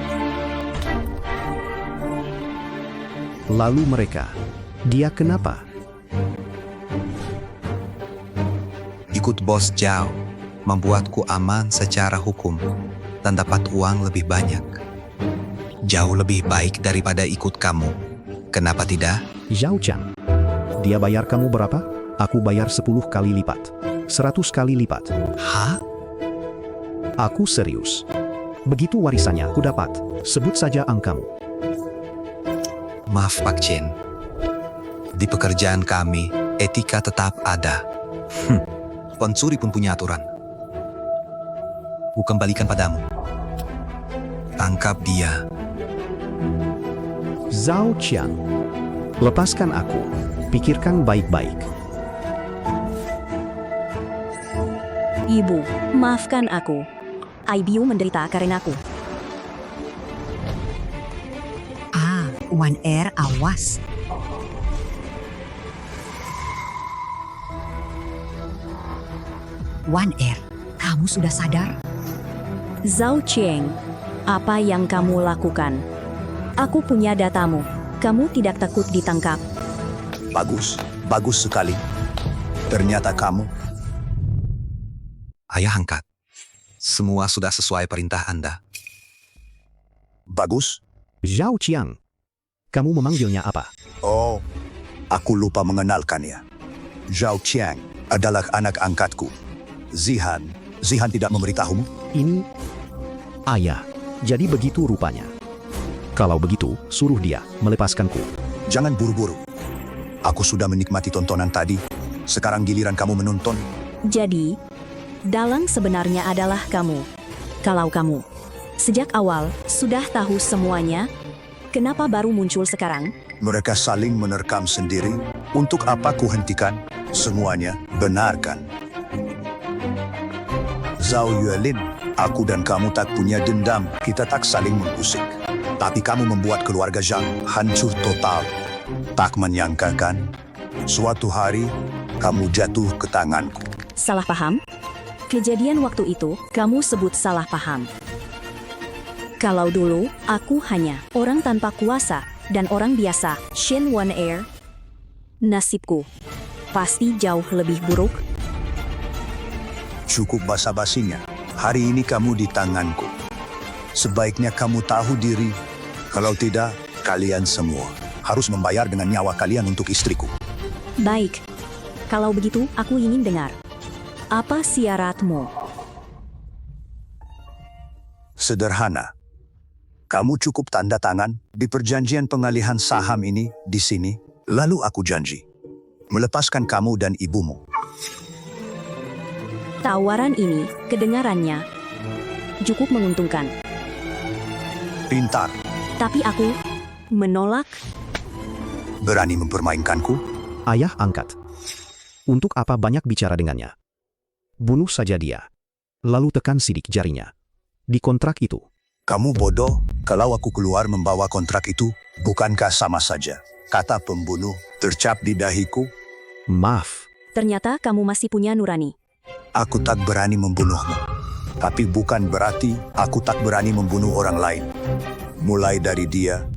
Lalu mereka, dia kenapa? Ikut bos Zhao membuatku aman secara hukum dan dapat uang lebih banyak. Jauh lebih baik daripada ikut kamu. Kenapa tidak? Zhao Chang, dia bayar kamu berapa? Aku bayar 10 kali lipat. 100 kali lipat. Hah? Aku serius. Begitu warisannya aku dapat, sebut saja angkamu. Maaf Pak Chen. Di pekerjaan kami, etika tetap ada. Pencuri pun punya aturan. Ku kembalikan padamu. Tangkap dia. Zhao Qian, lepaskan aku. Pikirkan baik-baik. Ibu, maafkan aku. IBU menderita karena aku. One Air, awas. One Air, kamu sudah sadar? Zhao Qian, apa yang kamu lakukan? Aku punya datamu. Kamu tidak takut ditangkap. Bagus, bagus sekali. Ternyata kamu. Ayah angkat. Semua sudah sesuai perintah Anda. Bagus. Zhao Qian, kamu memanggilnya apa? Oh, aku lupa mengenalkannya. Zhao Qian adalah anak angkatku. Zihan tidak memberitahumu? Ini ayah, jadi begitu rupanya. Kalau begitu, suruh dia melepaskanku. Jangan buru-buru. Aku sudah menikmati tontonan tadi. Sekarang giliran kamu menonton. Jadi, dalang sebenarnya adalah kamu. Kalau kamu sejak awal sudah tahu semuanya, kenapa baru muncul sekarang? Mereka saling menerkam sendiri. Untuk apa ku hentikan? Semuanya benarkan. Zhao Yuelin, aku dan kamu tak punya dendam. Kita tak saling mengusik. Tapi kamu membuat keluarga Zhang hancur total. Tak menyangka kan, suatu hari kamu jatuh ke tanganku. Salah paham? Kejadian waktu itu, kamu sebut salah paham. Kalau dulu, aku hanya orang tanpa kuasa dan orang biasa, Shen One Air, nasibku pasti jauh lebih buruk. Cukup basa-basinya. Hari ini kamu di tanganku. Sebaiknya kamu tahu diri. Kalau tidak, kalian semua harus membayar dengan nyawa kalian untuk istriku. Baik, kalau begitu aku ingin dengar. Apa syaratmu? Sederhana. Kamu cukup tanda tangan di perjanjian pengalihan saham ini di sini, lalu aku janji melepaskan kamu dan ibumu. Tawaran ini, kedengarannya, cukup menguntungkan. Pintar. Tapi aku menolak. Berani mempermainkanku? Ayah angkat. Untuk apa banyak bicara dengannya? Bunuh saja dia. Lalu tekan sidik jarinya. Di kontrak itu. Kamu bodoh, kalau aku keluar membawa kontrak itu, bukankah sama saja? Kata pembunuh tercap di dahiku. Maaf. Ternyata kamu masih punya nurani. Aku tak berani membunuhmu. Tapi bukan berarti aku tak berani membunuh orang lain. Mulai dari dia.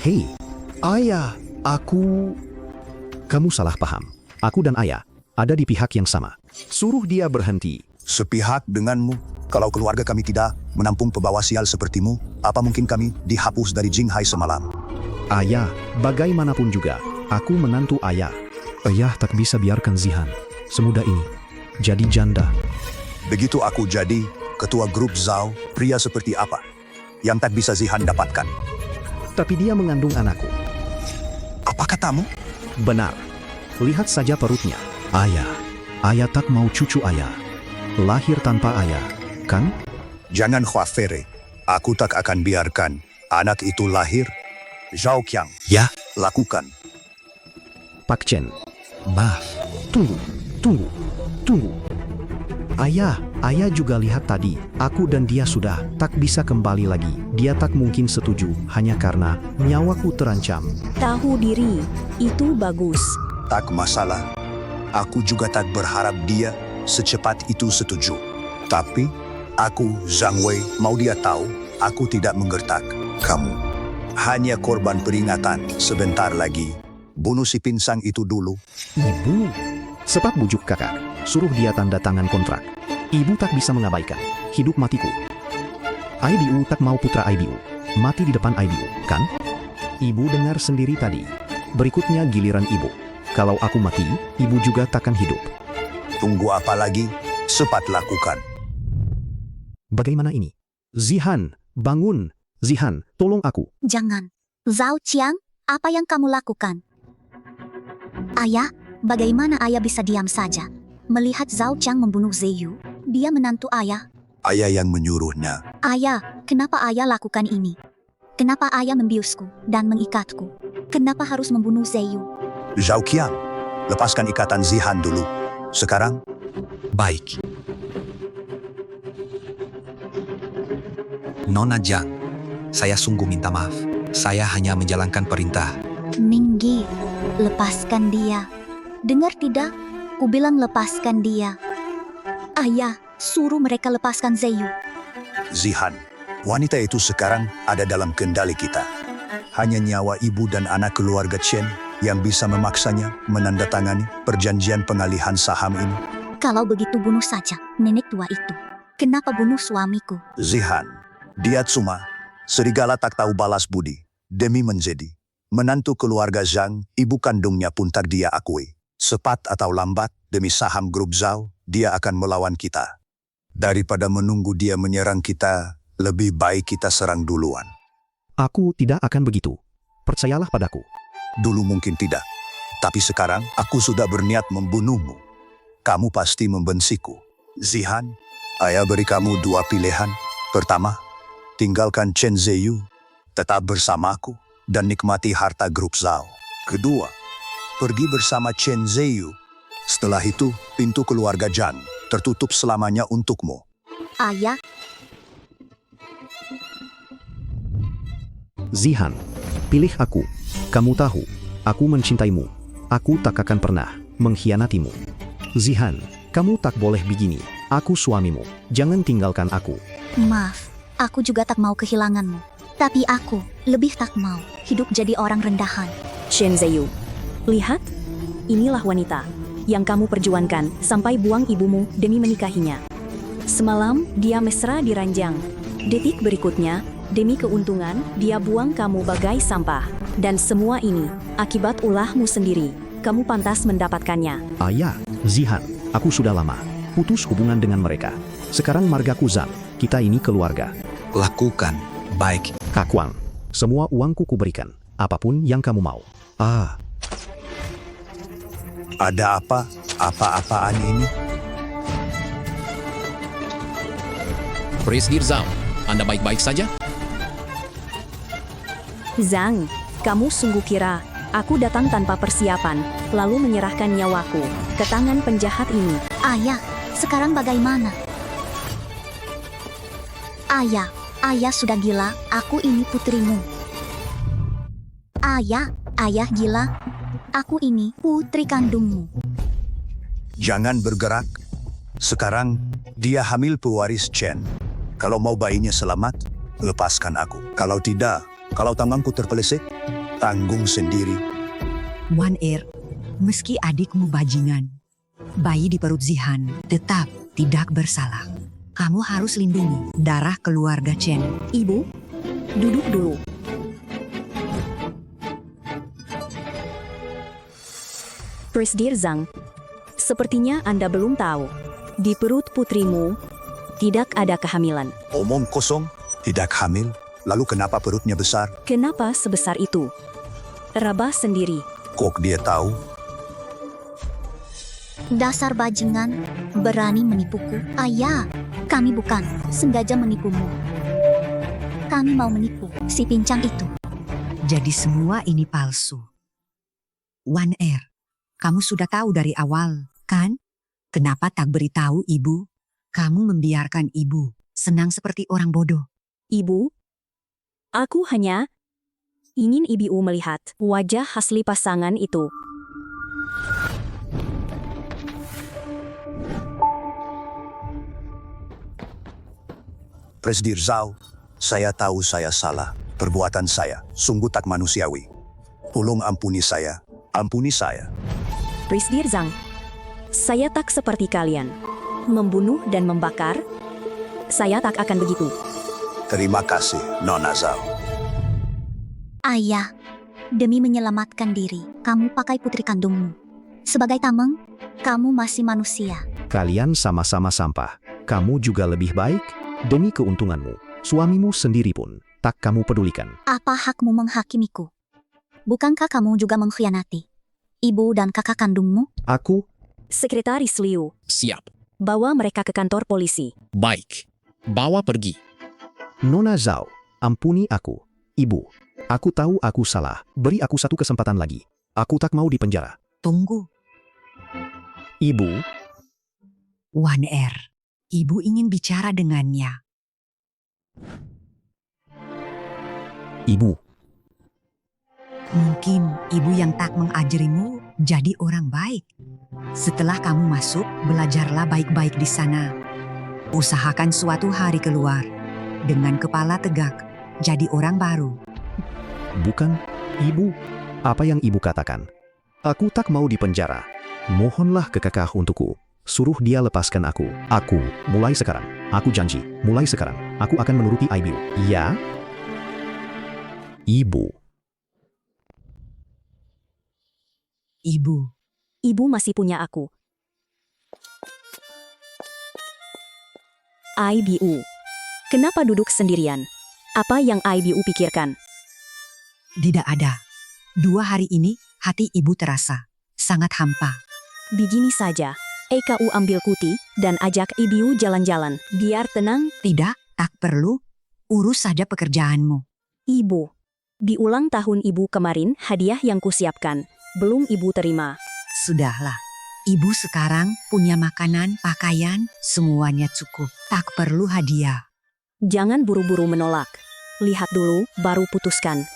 Hei, ayah, aku... Kamu salah paham. Aku dan ayah ada di pihak yang sama. Suruh dia berhenti. Sepihak denganmu. Kalau keluarga kami tidak menampung pembawa sial sepertimu, apa mungkin kami dihapus dari Jinghai semalam? Ayah, bagaimanapun juga, aku menantu ayah. Ayah tak bisa biarkan Zihan semudah ini jadi janda. Begitu aku jadi ketua grup Zhao, pria seperti apa yang tak bisa Zihan dapatkan? Tapi dia mengandung anakku. Apa katamu? Benar. Lihat saja perutnya. Ayah tak mau cucu ayah. Lahir tanpa ayah, kan? Jangan khawatir, aku tak akan biarkan anak itu lahir. Zhao Qiang, Ya, lakukan. Pak Chen, maaf. tunggu. Ayah juga lihat tadi, aku dan dia sudah tak bisa kembali lagi. Dia tak mungkin setuju hanya karena nyawaku terancam. Tahu diri, itu bagus. Tak masalah. Aku juga tak berharap dia secepat itu setuju. Tapi, aku, Zhang Wei, mau dia tahu, aku tidak menggertak kamu. Hanya korban peringatan sebentar lagi. Bunuh si pinsang itu dulu. Ibu, cepat bujuk kakak, suruh dia tanda tangan kontrak. Ibu tak bisa mengabaikan hidup matiku. IBU tak mau putra IBU mati di depan IBU, kan? Ibu dengar sendiri tadi. Berikutnya giliran ibu. Kalau aku mati, ibu juga takkan hidup. Tunggu apa lagi? Cepat lakukan. Bagaimana ini? Zihan, bangun. Zihan, tolong aku. Jangan. Zhao Qiang, apa yang kamu lakukan? Ayah, bagaimana ayah bisa diam saja? Melihat Zhao Qiang membunuh Zeyu, dia menantu ayah. Ayah yang menyuruhnya. Ayah, kenapa ayah lakukan ini? Kenapa ayah membiusku dan mengikatku? Kenapa harus membunuh Zeyu? Zhao Qiang, lepaskan ikatan Zihan dulu. Sekarang, Baik. Nona Zhang, saya sungguh minta maaf. Saya hanya menjalankan perintah. Minggi, lepaskan dia. Dengar tidak? Ku bilang lepaskan dia. Ayah, suruh mereka lepaskan Zeyu. Zihan, wanita itu sekarang ada dalam kendali kita. Hanya nyawa ibu dan anak keluarga Chen yang bisa memaksanya menandatangani perjanjian pengalihan saham ini. Kalau begitu bunuh saja nenek tua itu. Kenapa bunuh suamiku? Zihan, dia cuma serigala tak tahu balas budi. Demi menjadi menantu keluarga Zhang, ibu kandungnya pun tak dia akui. Cepat atau lambat, demi saham grup Zhao, dia akan melawan kita. Daripada menunggu dia menyerang kita, lebih baik kita serang duluan. Aku tidak akan begitu. Percayalah padaku. Dulu mungkin tidak. Tapi sekarang, aku sudah berniat membunuhmu. Kamu pasti membenciku. Zihan, ayah beri kamu dua pilihan. Pertama, tinggalkan Chen Zeyu, tetap bersamaku, dan nikmati harta grup Zhao. Kedua, pergi bersama Chen Zeyu. Setelah itu, pintu keluarga Zhang tertutup selamanya untukmu. Ayah, Zihan, Pilih aku. Kamu tahu, aku mencintaimu. Aku tak akan pernah mengkhianatimu. Zihan, kamu tak boleh begini. Aku suamimu. Jangan tinggalkan aku. Maaf, aku juga tak mau kehilanganmu. Tapi aku lebih tak mau hidup jadi orang rendahan. Shen Ziyu, lihat, inilah wanita yang kamu perjuangkan sampai buang ibumu demi menikahinya. Semalam, dia mesra di ranjang. Detik berikutnya, demi keuntungan, dia buang kamu bagai sampah. Dan semua ini, akibat ulahmu sendiri. Kamu pantas mendapatkannya. Ayah, Zihan, aku sudah lama putus hubungan dengan mereka. Sekarang margaku Zhang, kita ini keluarga. Lakukan, baik. Kakwang, semua uangku kuberikan, apapun yang kamu mau. Ada apa? Apa-apaan ini? Presdir Zhao, Anda baik-baik saja? Zhang, kamu sungguh kira aku datang tanpa persiapan, lalu menyerahkan nyawaku ke tangan penjahat ini? Ayah, sekarang bagaimana? Ayah sudah gila, aku ini putrimu. Ayah gila, aku ini putri kandungmu. Jangan bergerak. Sekarang dia hamil pewaris Chen. Kalau mau bayinya selamat, lepaskan aku. Kalau tidak, kalau tanganku terpeleset, tanggung sendiri. Wan Er, meski adikmu bajingan, bayi di perut Zihan tetap tidak bersalah. Kamu harus lindungi darah keluarga Chen. Ibu, duduk dulu. Presdir Zhang, sepertinya Anda belum tahu. Di perut putrimu tidak ada kehamilan. Omong kosong, tidak hamil. Lalu kenapa perutnya besar? Kenapa sebesar itu? Raba sendiri. Kok dia tahu? Dasar bajingan, berani menipuku. Ayah, kami bukan sengaja menipumu. Kami mau menipu si pincang itu. Jadi semua ini palsu. Wan Er, kamu sudah tahu dari awal, kan? Kenapa tak beritahu ibu? Kamu membiarkan ibu senang seperti orang bodoh. Ibu, aku hanya ingin ibu melihat wajah asli pasangan itu. Presdir Zhao, saya tahu saya salah. Perbuatan saya sungguh tak manusiawi. Tolong ampuni saya. Ampuni saya. Presdir Zhang, saya tak seperti kalian. Membunuh dan membakar, saya tak akan begitu. Terima kasih, Nona Zhao. Ayah, demi menyelamatkan diri, kamu pakai putri kandungmu. Sebagai tameng, kamu masih manusia. Kalian sama-sama sampah. Kamu juga lebih baik. Demi keuntunganmu, suamimu sendiri pun tak kamu pedulikan. Apa hakmu menghakimiku? Bukankah kamu juga mengkhianati ibu dan kakak kandungmu? Aku, Sekretaris Liu, Siap. bawa mereka ke kantor polisi. Baik. Bawa pergi. Nona Zhao, ampuni aku. Ibu, aku tahu aku salah. Beri aku satu kesempatan lagi. Aku tak mau dipenjara. Tunggu, Ibu, Wan Er. Ibu ingin bicara dengannya. Ibu, Mungkin ibu yang tak mengajarimu jadi orang baik. Setelah kamu masuk, belajarlah baik-baik di sana. Usahakan suatu hari keluar dengan kepala tegak, jadi orang baru. bukan, Ibu. Apa yang Ibu katakan? Aku tak mau dipenjara. Mohonlah kekekah untukku. Suruh dia lepaskan aku. Aku, mulai sekarang. Aku janji, mulai sekarang. Aku akan menuruti Ibu. Ya? Ibu. Ibu. Ibu masih punya aku. IBU. Kenapa duduk sendirian? Apa yang IBU pikirkan? Tidak ada. 2 hari ini, hati ibu terasa sangat hampa. Begini saja. EKU ambil kuti dan ajak IBU jalan-jalan. Biar tenang. Tidak, tak perlu. Urus saja pekerjaanmu. Ibu, di ulang tahun ibu kemarin hadiah yang kusiapkan belum ibu terima. Sudahlah. Ibu sekarang punya makanan, pakaian, semuanya cukup. Tak perlu hadiah. Jangan buru-buru menolak. Lihat dulu, baru putuskan.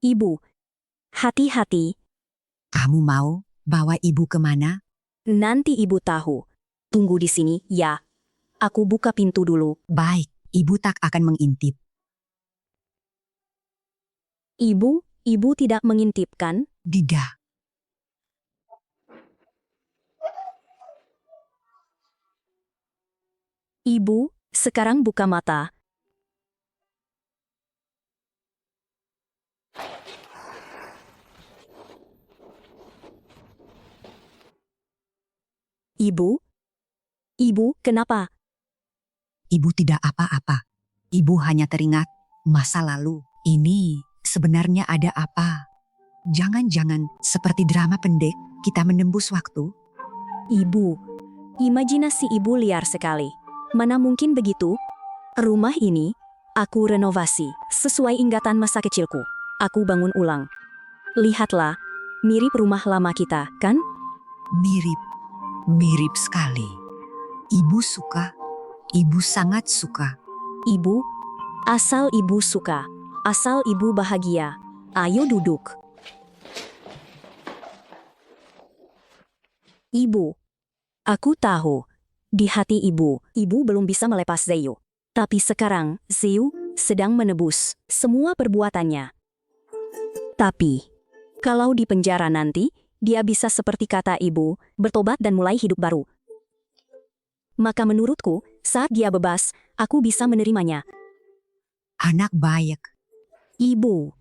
Ibu, hati-hati, Kamu mau bawa ibu kemana? nanti ibu tahu. Tunggu di sini, ya. Aku buka pintu dulu. Baik, ibu tak akan mengintip. Ibu tidak mengintipkan? Tidak. Ibu, sekarang buka mata. Ibu? Ibu, kenapa? Ibu tidak apa-apa. Ibu hanya teringat masa lalu. Ini sebenarnya ada apa? Jangan-jangan seperti drama pendek kita menembus waktu. Ibu, imajinasi ibu liar sekali. Mana mungkin begitu? Rumah ini, aku renovasi sesuai ingatan masa kecilku. Aku bangun ulang. Lihatlah, mirip rumah lama kita, kan? Mirip sekali. Ibu suka. Ibu sangat suka. Ibu, asal ibu suka, asal ibu bahagia. Ayo duduk. Ibu, aku tahu, di hati ibu belum bisa melepas Zeu. Tapi sekarang, Zeu sedang menebus semua perbuatannya. Tapi, kalau di penjara nanti, dia bisa seperti kata ibu, bertobat dan mulai hidup baru. Maka menurutku, saat dia bebas, aku bisa menerimanya. Anak baik. Ibu,